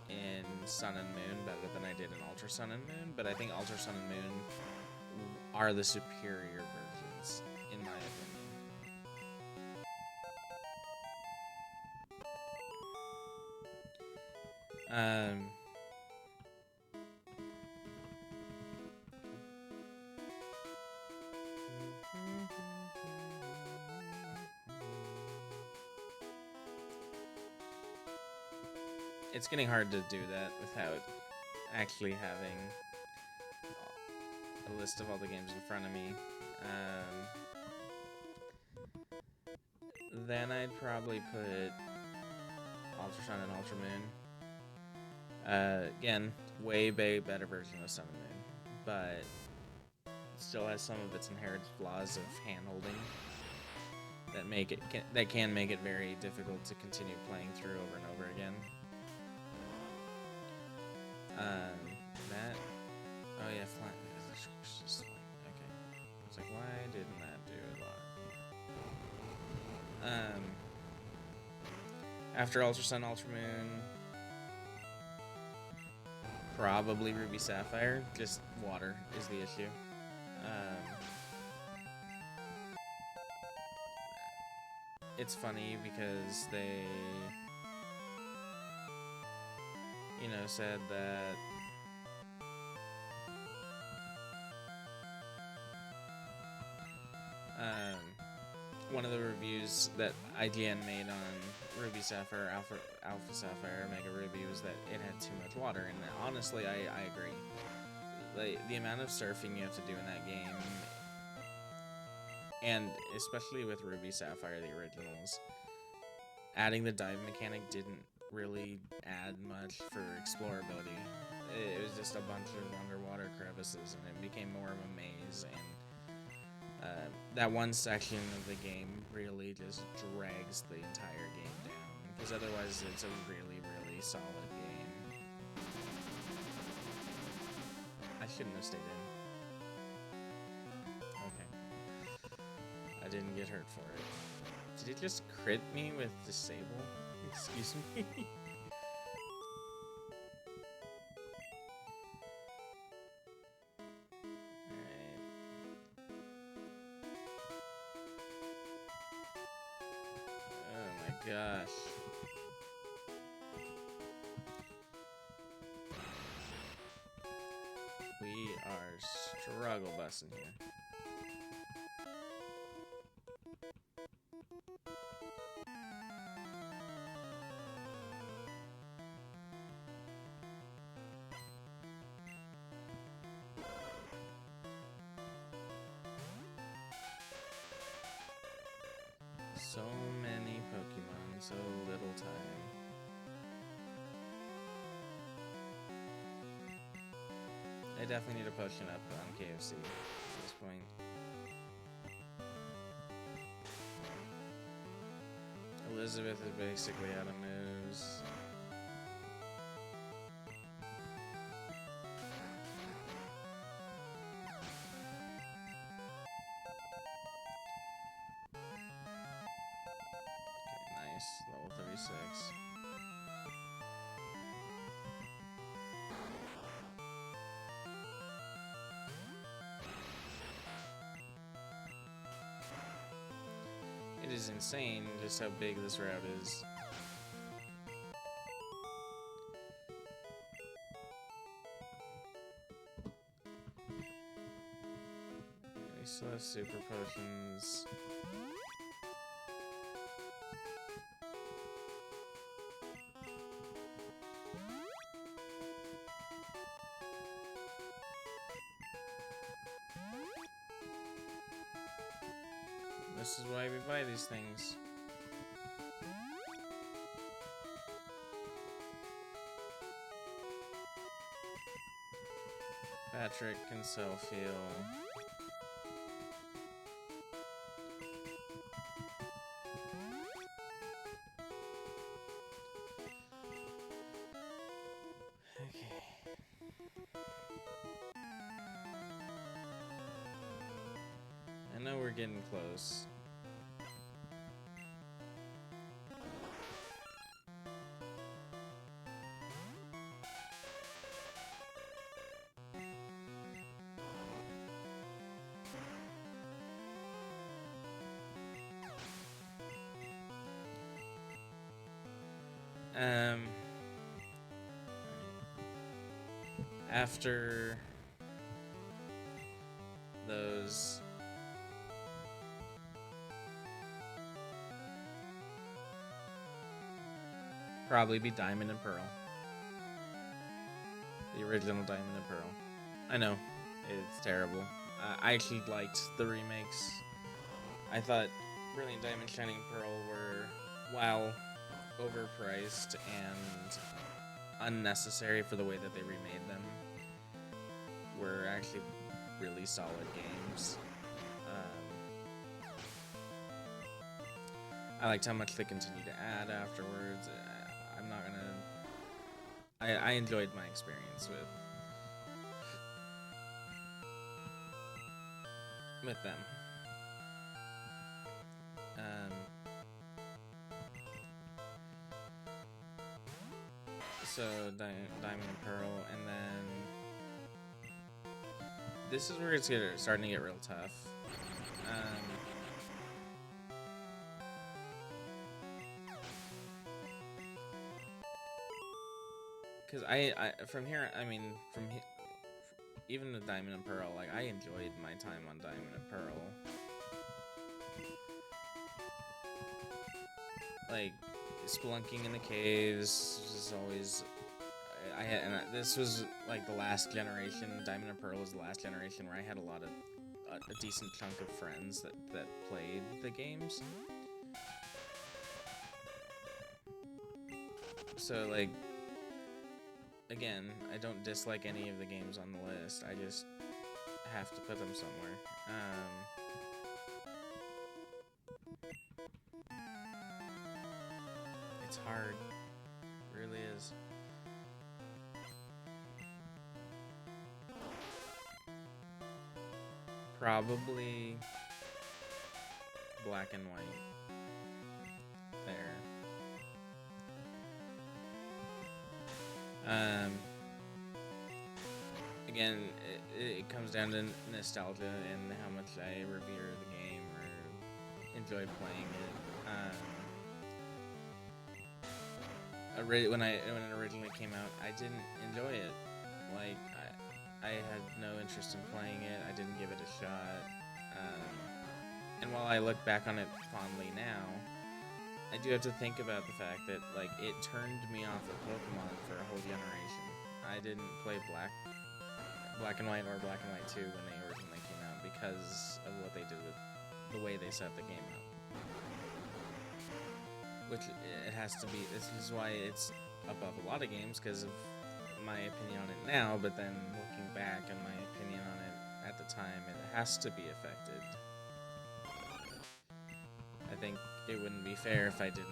in Sun and Moon better than I did in Ultra Sun and Moon, but I think Ultra Sun and Moon are the superior versions, in my opinion. It's getting hard to do that without actually having a list of all the games in front of me. Then I'd probably put Ultra Sun and Ultra Moon. Again, way better version of Sun and Moon, but still has some of its inherent flaws of hand-holding that can make it very difficult to continue playing through over and over again. Oh yeah, flying. Just flying. Okay. It's like, why didn't that do a lot? After Ultra Sun, Ultra Moon, probably Ruby Sapphire. Just water is the issue. It's funny because they, said that one of the reviews that IGN made on Ruby Sapphire, Alpha Sapphire, Mega Ruby was that it had too much water, and honestly, I agree. The amount of surfing you have to do in that game, and especially with Ruby Sapphire, the originals, adding the dive mechanic didn't really add much for explorability. It was just a bunch of underwater crevices, and it became more of a maze, and that one section of the game really just drags the entire game down, because otherwise it's a really, really solid game. I shouldn't have stayed in. Okay. I didn't get hurt for it. Did it just crit me with Disable? Excuse me? Gosh. We are struggle busting here. So many Pokemon, so little time. I definitely need a potion up on KFC at this point. Elizabeth is basically out of moves. Okay, nice. Level 36. It is insane just how big this route is. We still have super potions. This is why we buy these things. Patrick can self-heal. Okay. I know we're getting close. After those probably be Diamond and Pearl. The original Diamond and Pearl. I know, it's terrible. I actually liked the remakes. I thought Brilliant Diamond, Shining Pearl were, while overpriced and unnecessary for the way that they remade them, were actually really solid games. I liked how much they continue to add afterwards. I'm not gonna... I enjoyed my experience with them. So Diamond and Pearl, and then this is where it's starting to get real tough. Because from here, I mean, even with Diamond and Pearl, like, I enjoyed my time on Diamond and Pearl. Like, spelunking in the caves was always... this was, like, the last generation. Diamond and Pearl was the last generation where I had a decent chunk of friends that played the games. So, like, again, I don't dislike any of the games on the list. I just have to put them somewhere. It's hard. It really is. Probably Black and White. There. Again, it comes down to nostalgia and how much I revere the game or enjoy playing it. When it originally came out, I didn't enjoy it. Like, I had interest in playing it. I didn't give it a shot. And while I look back on it fondly now, I do have to think about the fact that, like, it turned me off of Pokemon for a whole generation. I didn't play Black and White or Black and White 2 when they originally came out because of what they did with the way they set the game up. Which it has to be. This is why it's above a lot of games, because of my opinion on it now, but then looking back on my opinion on it at the time, it has to be affected. I think it wouldn't be fair if I didn't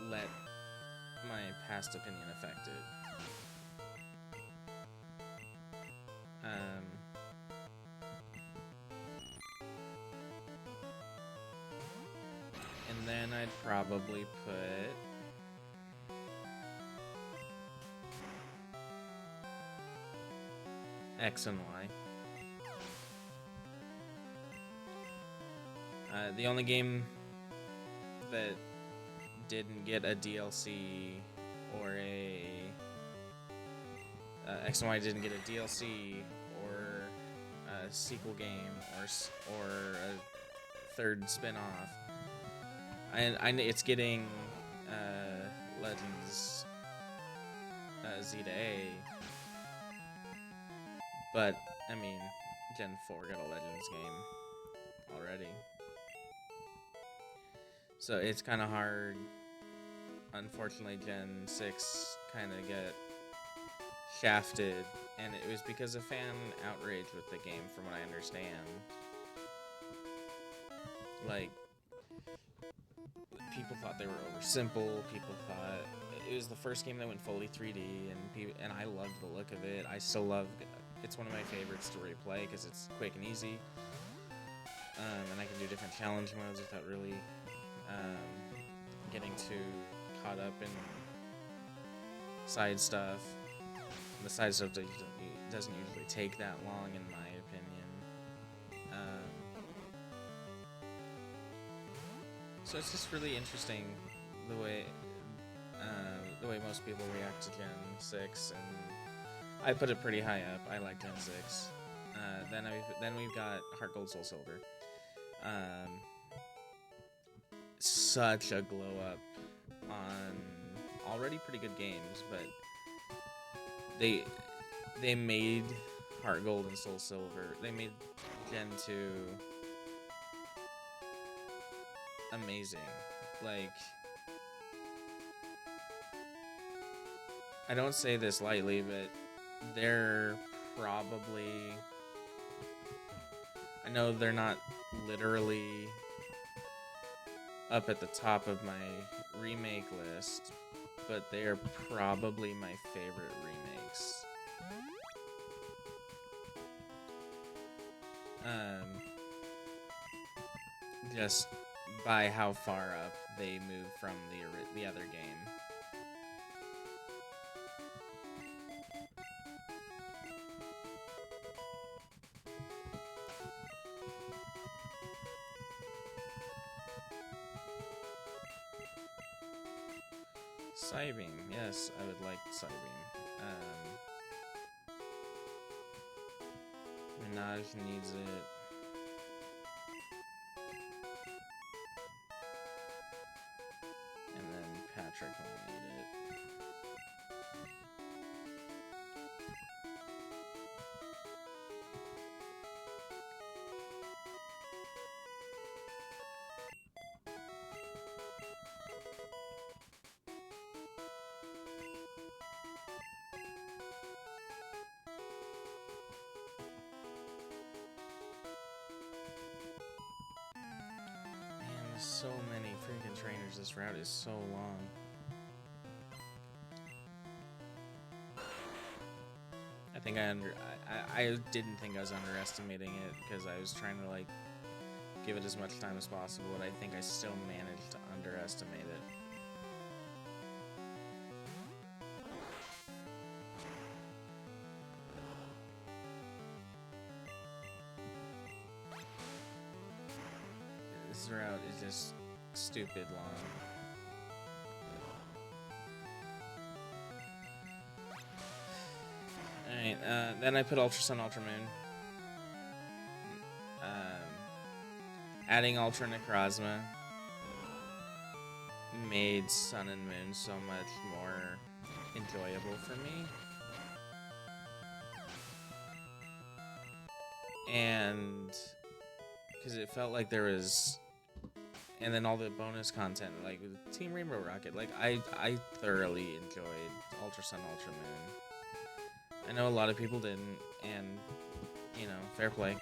let my past opinion affect it. And then I'd probably put X and Y. The only game that didn't get a DLC or a X and Y didn't get a DLC or a sequel game or a third spin-off. It's getting Legends Z to A, but I mean, Gen 4 got a Legends game already. So it's kind of hard. Unfortunately, Gen 6 kind of got shafted, and it was because of fan outrage with the game, from what I understand. Like, people thought they were oversimple. People thought it was the first game that went fully 3D, and I loved the look of it. I still love it. It's one of my favorites to replay because it's quick and easy, and I can do different challenge modes without really getting too caught up in side stuff. The side stuff doesn't usually take that long, in my opinion. So it's just really interesting the way most people react to Gen 6, and I put it pretty high up. I like Gen 6. Then we've got Heart Gold, Soul Silver. Such a glow up on already pretty good games, but they made Heart Gold and Soul Silver. They made Gen 2 amazing. Like, I don't say this lightly, but they're probably, I know they're not literally up at the top of my remake list, but they are probably my favorite remakes. Just by how far up they move from the other game. Psybeam, yes, I would like Psybeam. Minaj needs it. And then Patrick will need it. So many freaking trainers. This route is so long. I think I didn't think I was underestimating it because I was trying to, like, give it as much time as possible, but I think I still managed to underestimate it. This route is just stupid long. Alright, then I put Ultra Sun, Ultra Moon. Adding Ultra Necrozma made Sun and Moon so much more enjoyable for me. And because it felt like there was, and then all the bonus content, like with Team Rainbow Rocket, like I thoroughly enjoyed Ultra Sun, Ultra Moon. I know a lot of people didn't, and you know, fair play.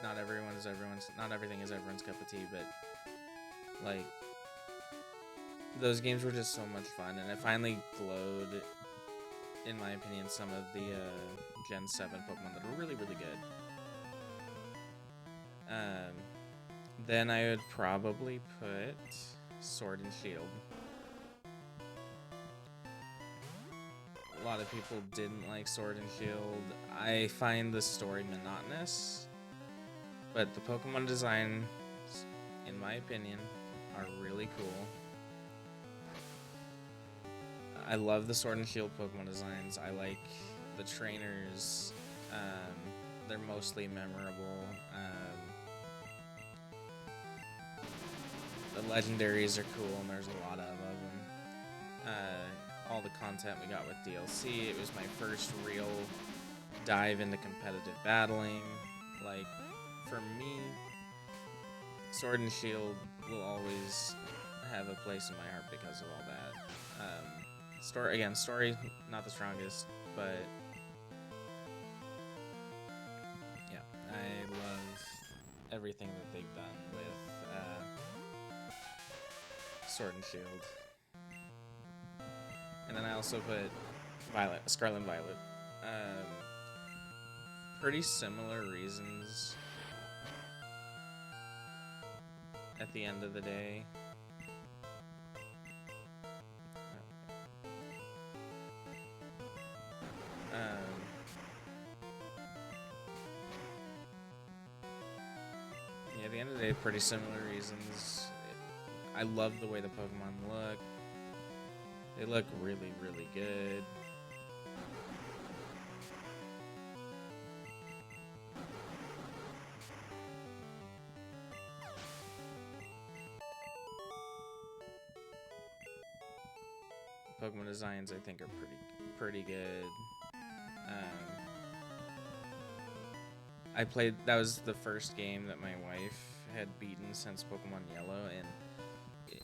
Not everything is everyone's cup of tea, but like those games were just so much fun, and it finally glowed, in my opinion, some of the Gen 7 Pokemon that are really, really good. Then I would probably put Sword and Shield. A lot of people didn't like Sword and Shield. I find the story monotonous, but the Pokemon designs, in my opinion, are really cool. I love the Sword and Shield Pokemon designs. I like the trainers. They're mostly memorable. The legendaries are cool, and there's a lot of them. All the content we got with DLC. It was my first real dive into competitive battling. Like, for me, Sword and Shield will always have a place in my heart because of all that. Story not the strongest, but yeah, I love everything that they've done with Sword and Shield. And then I also put Scarlet and Violet. Pretty similar reasons at the end of the day. Yeah, at the end of the day, pretty similar reasons. I love the way the Pokemon look. They look really, really good. Pokemon designs, I think, are pretty good. That was the first game that my wife had beaten since Pokemon Yellow, and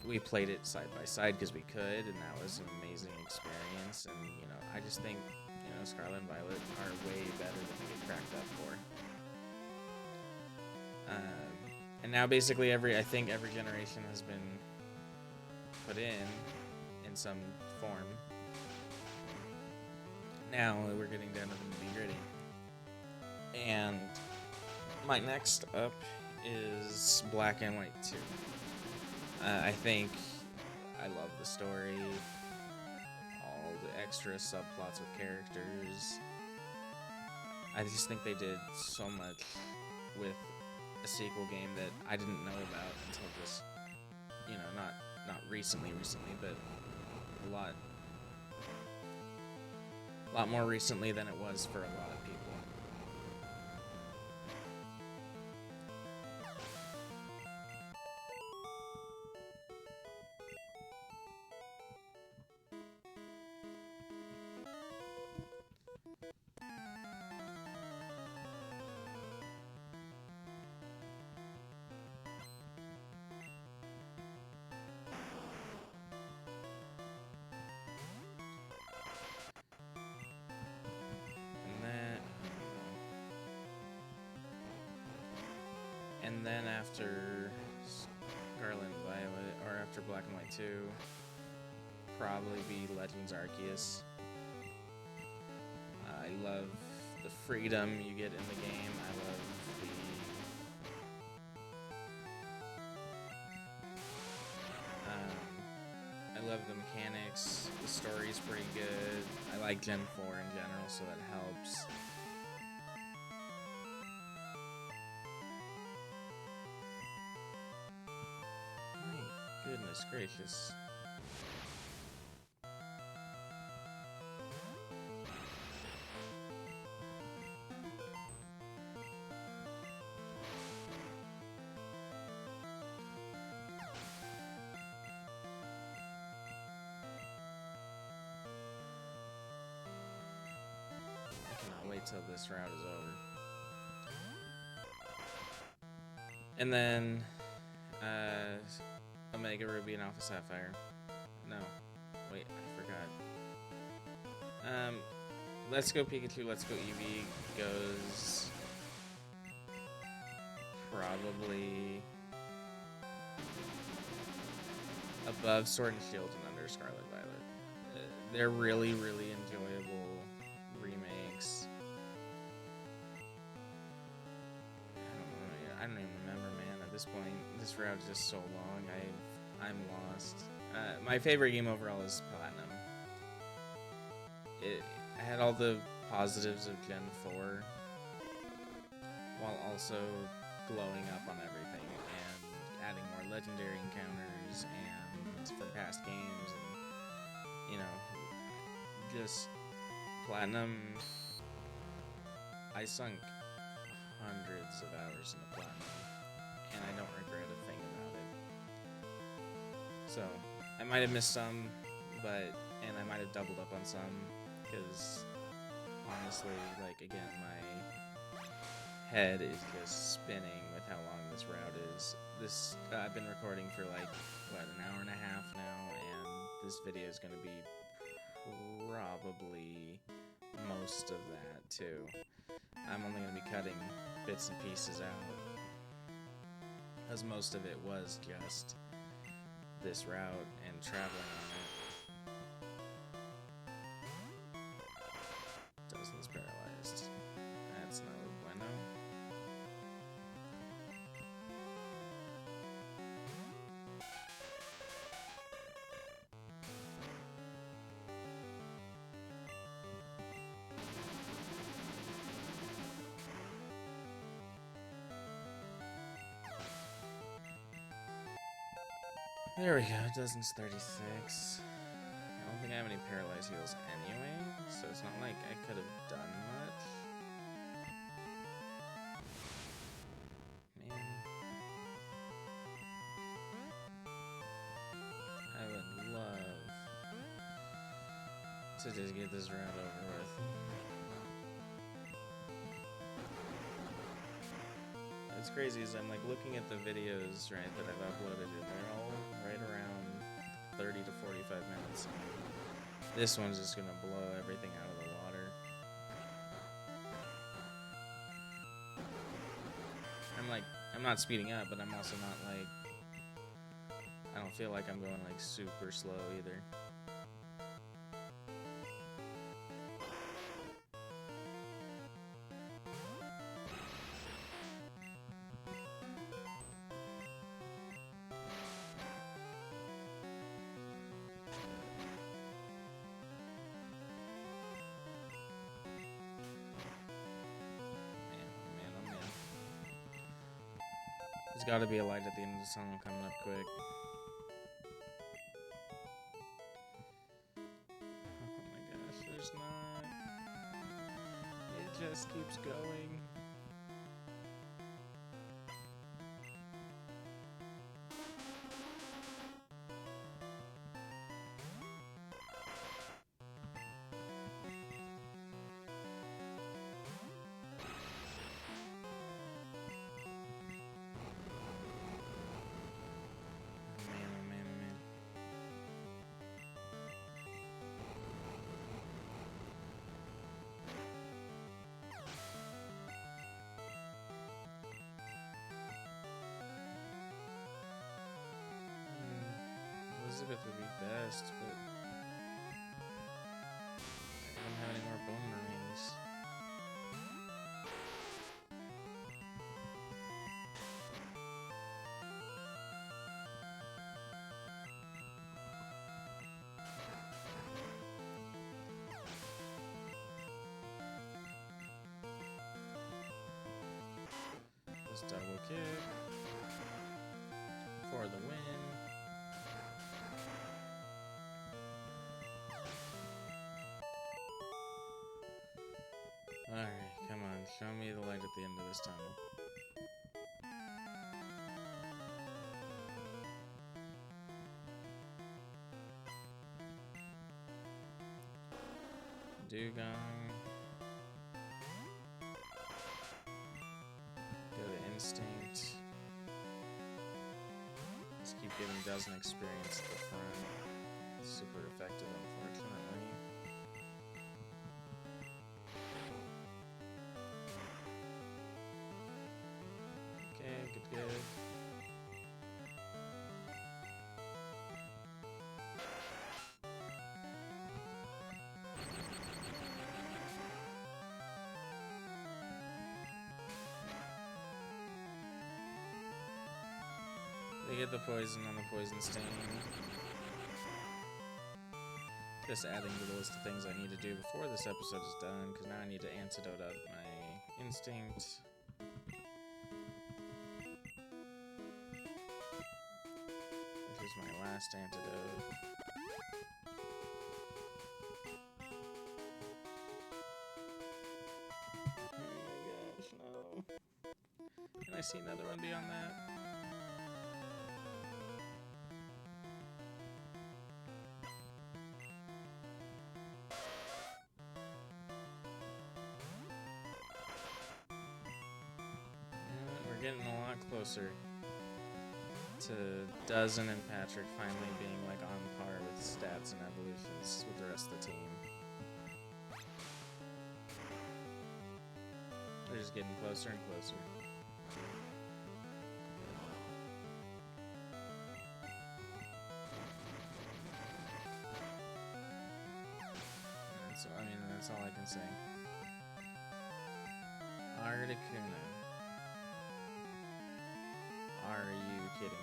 we played it side by side because we could, and that was an amazing experience. And you know, I just think, you know, Scarlet and Violet are way better than we get cracked up for. And now basically I think every generation has been put in some form. Now we're getting down to the nitty-gritty. And my next up is Black and White 2. I think I love the story, all the extra subplots with characters. I just think they did so much with a sequel game that I didn't know about until just, you know, not recently, but a lot more recently than it was for a lot of people. And then after Scarlet and Violet, or after Black and White 2, probably be Legends Arceus. I love the freedom you get in the game. I love the mechanics. The story's pretty good. I like Gen 4 in general, so that helps. Goodness gracious. wait till this route is over. And then, Omega Ruby and Alpha Sapphire. No, wait, I forgot. Let's Go Pikachu, Let's Go Eevee goes probably above Sword and Shield and under Scarlet Violet. They're really, really enjoyable remakes. I don't even remember, man. At this point, this route is just so long. I'm lost. My favorite game overall is Platinum. It had all the positives of Gen 4, while also glowing up on everything and adding more legendary encounters and from past games, and you know, just Platinum. I sunk hundreds of hours into Platinum, and I don't regret a thing about it. So I might have missed some, and I might have doubled up on some, because honestly, like, again, my head is just spinning with how long this route is. I've been recording for like, what, an hour and a half now, and this video is going to be probably most of that too. I'm only going to be cutting bits and pieces out, as most of it was just this route and traveling on it. Dozens paralyzed. That's no bueno. There we go, dozens 36. I don't think I have any paralyzed heals anyway, so it's not like I could have done much. Man. I would love to just get this round over with. What's crazy is I'm like looking at the videos, right, that I've uploaded, and they're all right around 30 to 45 minutes. This one's just gonna blow everything out of the water. I'm not speeding up, but I'm also not like, I don't feel like I'm going like super slow either. There's gotta be a light at the end of the tunnel coming up quick. Oh my gosh, there's not. It just keeps going. Elizabeth would be best, but I don't have any more bone marines. Let's double kick for the win. Alright, come on, show me the light at the end of this tunnel. Dugong. instinct. Let's keep giving dozen experience at the front. Super effective, unfortunately. Okay, good. They get the poison on the poison stain. Just adding to the list of things I need to do before this episode is done, because now I need to antidote up my instinct. Which is my last antidote. Oh my gosh, no. Can I see another one beyond that? Getting a lot closer to Dozen and Patrick finally being like on par with stats and evolutions with the rest of the team. They're just getting closer and closer. And so, I mean, that's all I can say. Articuno. Are you kidding me?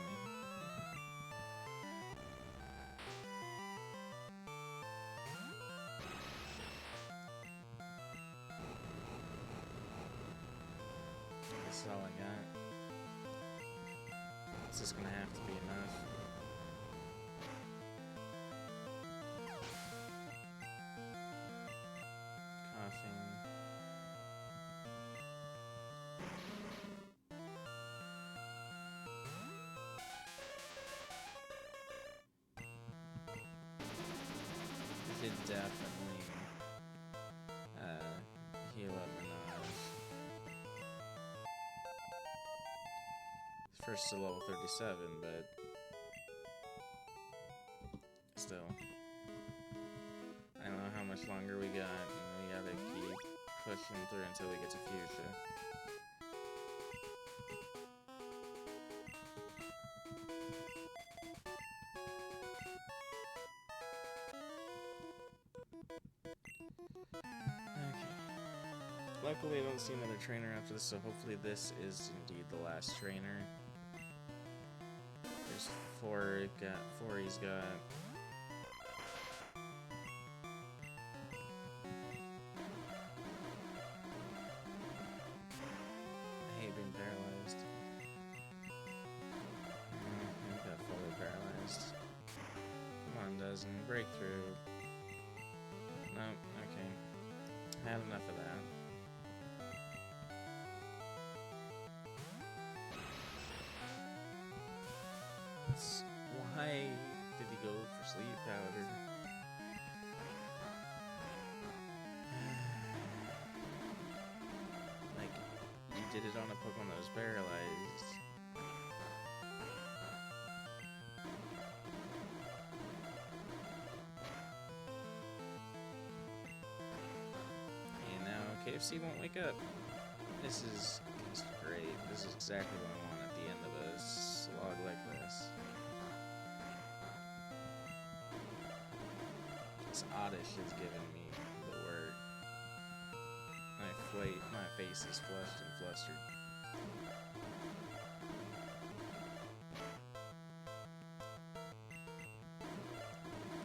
This is all I got. It's just gonna have to be enough. Coughing. Did definitely heal up Minaj. First to level 37, but still. I don't know how much longer we got, and we gotta keep pushing through until we get to Fuchsia. Luckily, I don't see another trainer after this, so hopefully this is indeed the last trainer. There's four he's got. I hate being paralyzed. He got fully paralyzed. Come on, Dozen. Breakthrough. Nope, okay. Had enough of that. Why did he go for sleep powder? Like, you did it on a Pokemon that was paralyzed. And now KFC won't wake up. This is great. This is exactly what I want at the end of a slog like this. This Oddish is giving me the word. My face is flushed and flustered.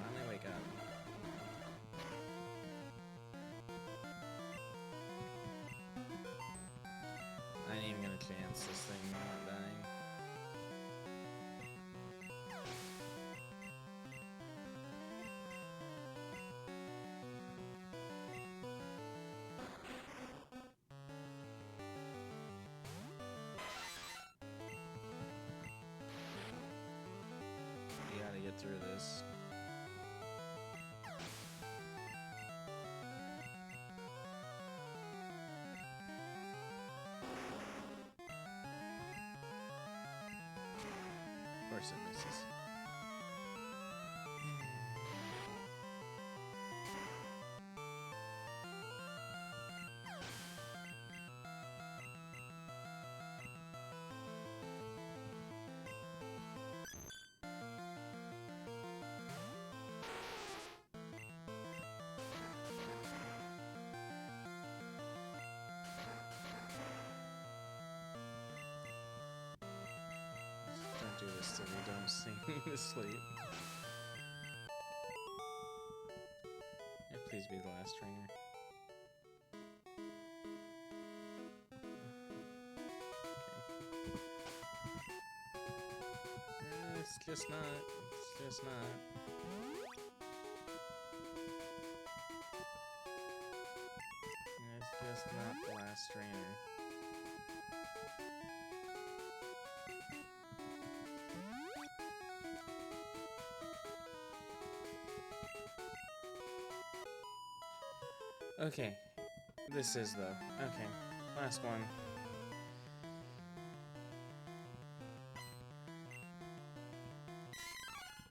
Finally wake up. I ain't even gonna chance this thing not dying. Get through this. course it misses. Don't do this to me, don't sing me to sleep. Yeah, please be the last trainer. Okay. It's just not. It's just not. It's just not the last trainer. Okay, this is the, okay, last one.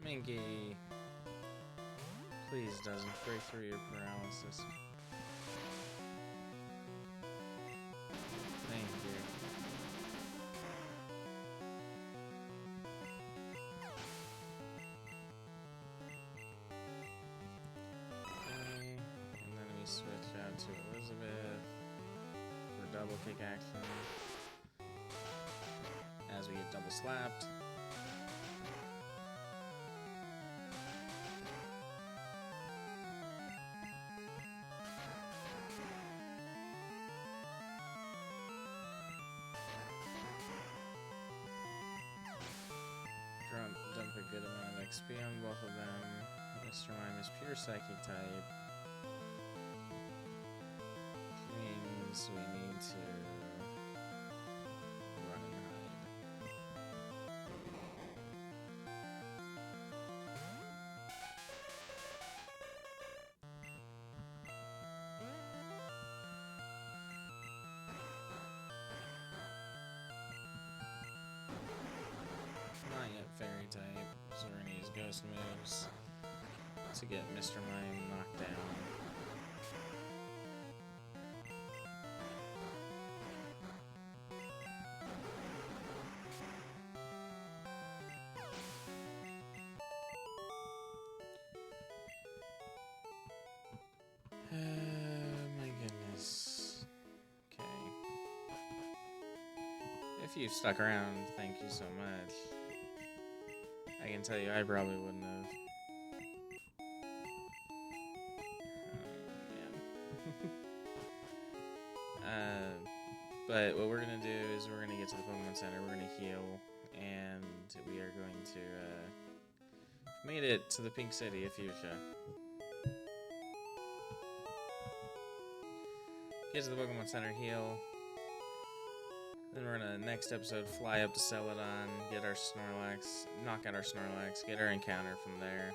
Minky, please doesn't break through your paralysis. Thank you. Switch out to Elizabeth for double kick action as we get double slapped. Dump a good amount of XP on both of them. Mr. Mime is pure psychic type. Means we need to run and hide. Not yet fairy type, so we're gonna use ghost moves to get Mr. Mime knocked down. My goodness. Okay. If you've stuck around, thank you so much. I can tell you I probably wouldn't have. Man. But what we're going to do is we're going to get to the Pokemon Center, we're going to heal, and we are going to, made it to the Pink City of Fuchsia. Get to the Pokemon Center, heal. Then we're gonna, next episode, fly up to Celadon, get our Snorlax, knock out our Snorlax, get our encounter from there.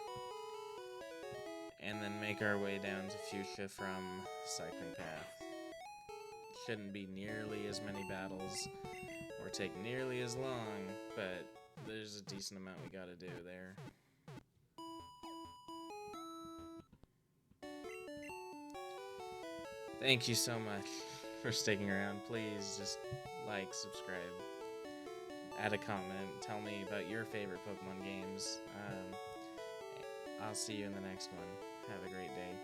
And then make our way down to Fuchsia from Cycling Path. Shouldn't be nearly as many battles, or take nearly as long, but there's a decent amount we gotta do there. Thank you so much for sticking around. Please just like, subscribe, add a comment, tell me about your favorite Pokemon games. I'll see you in the next one. Have a great day.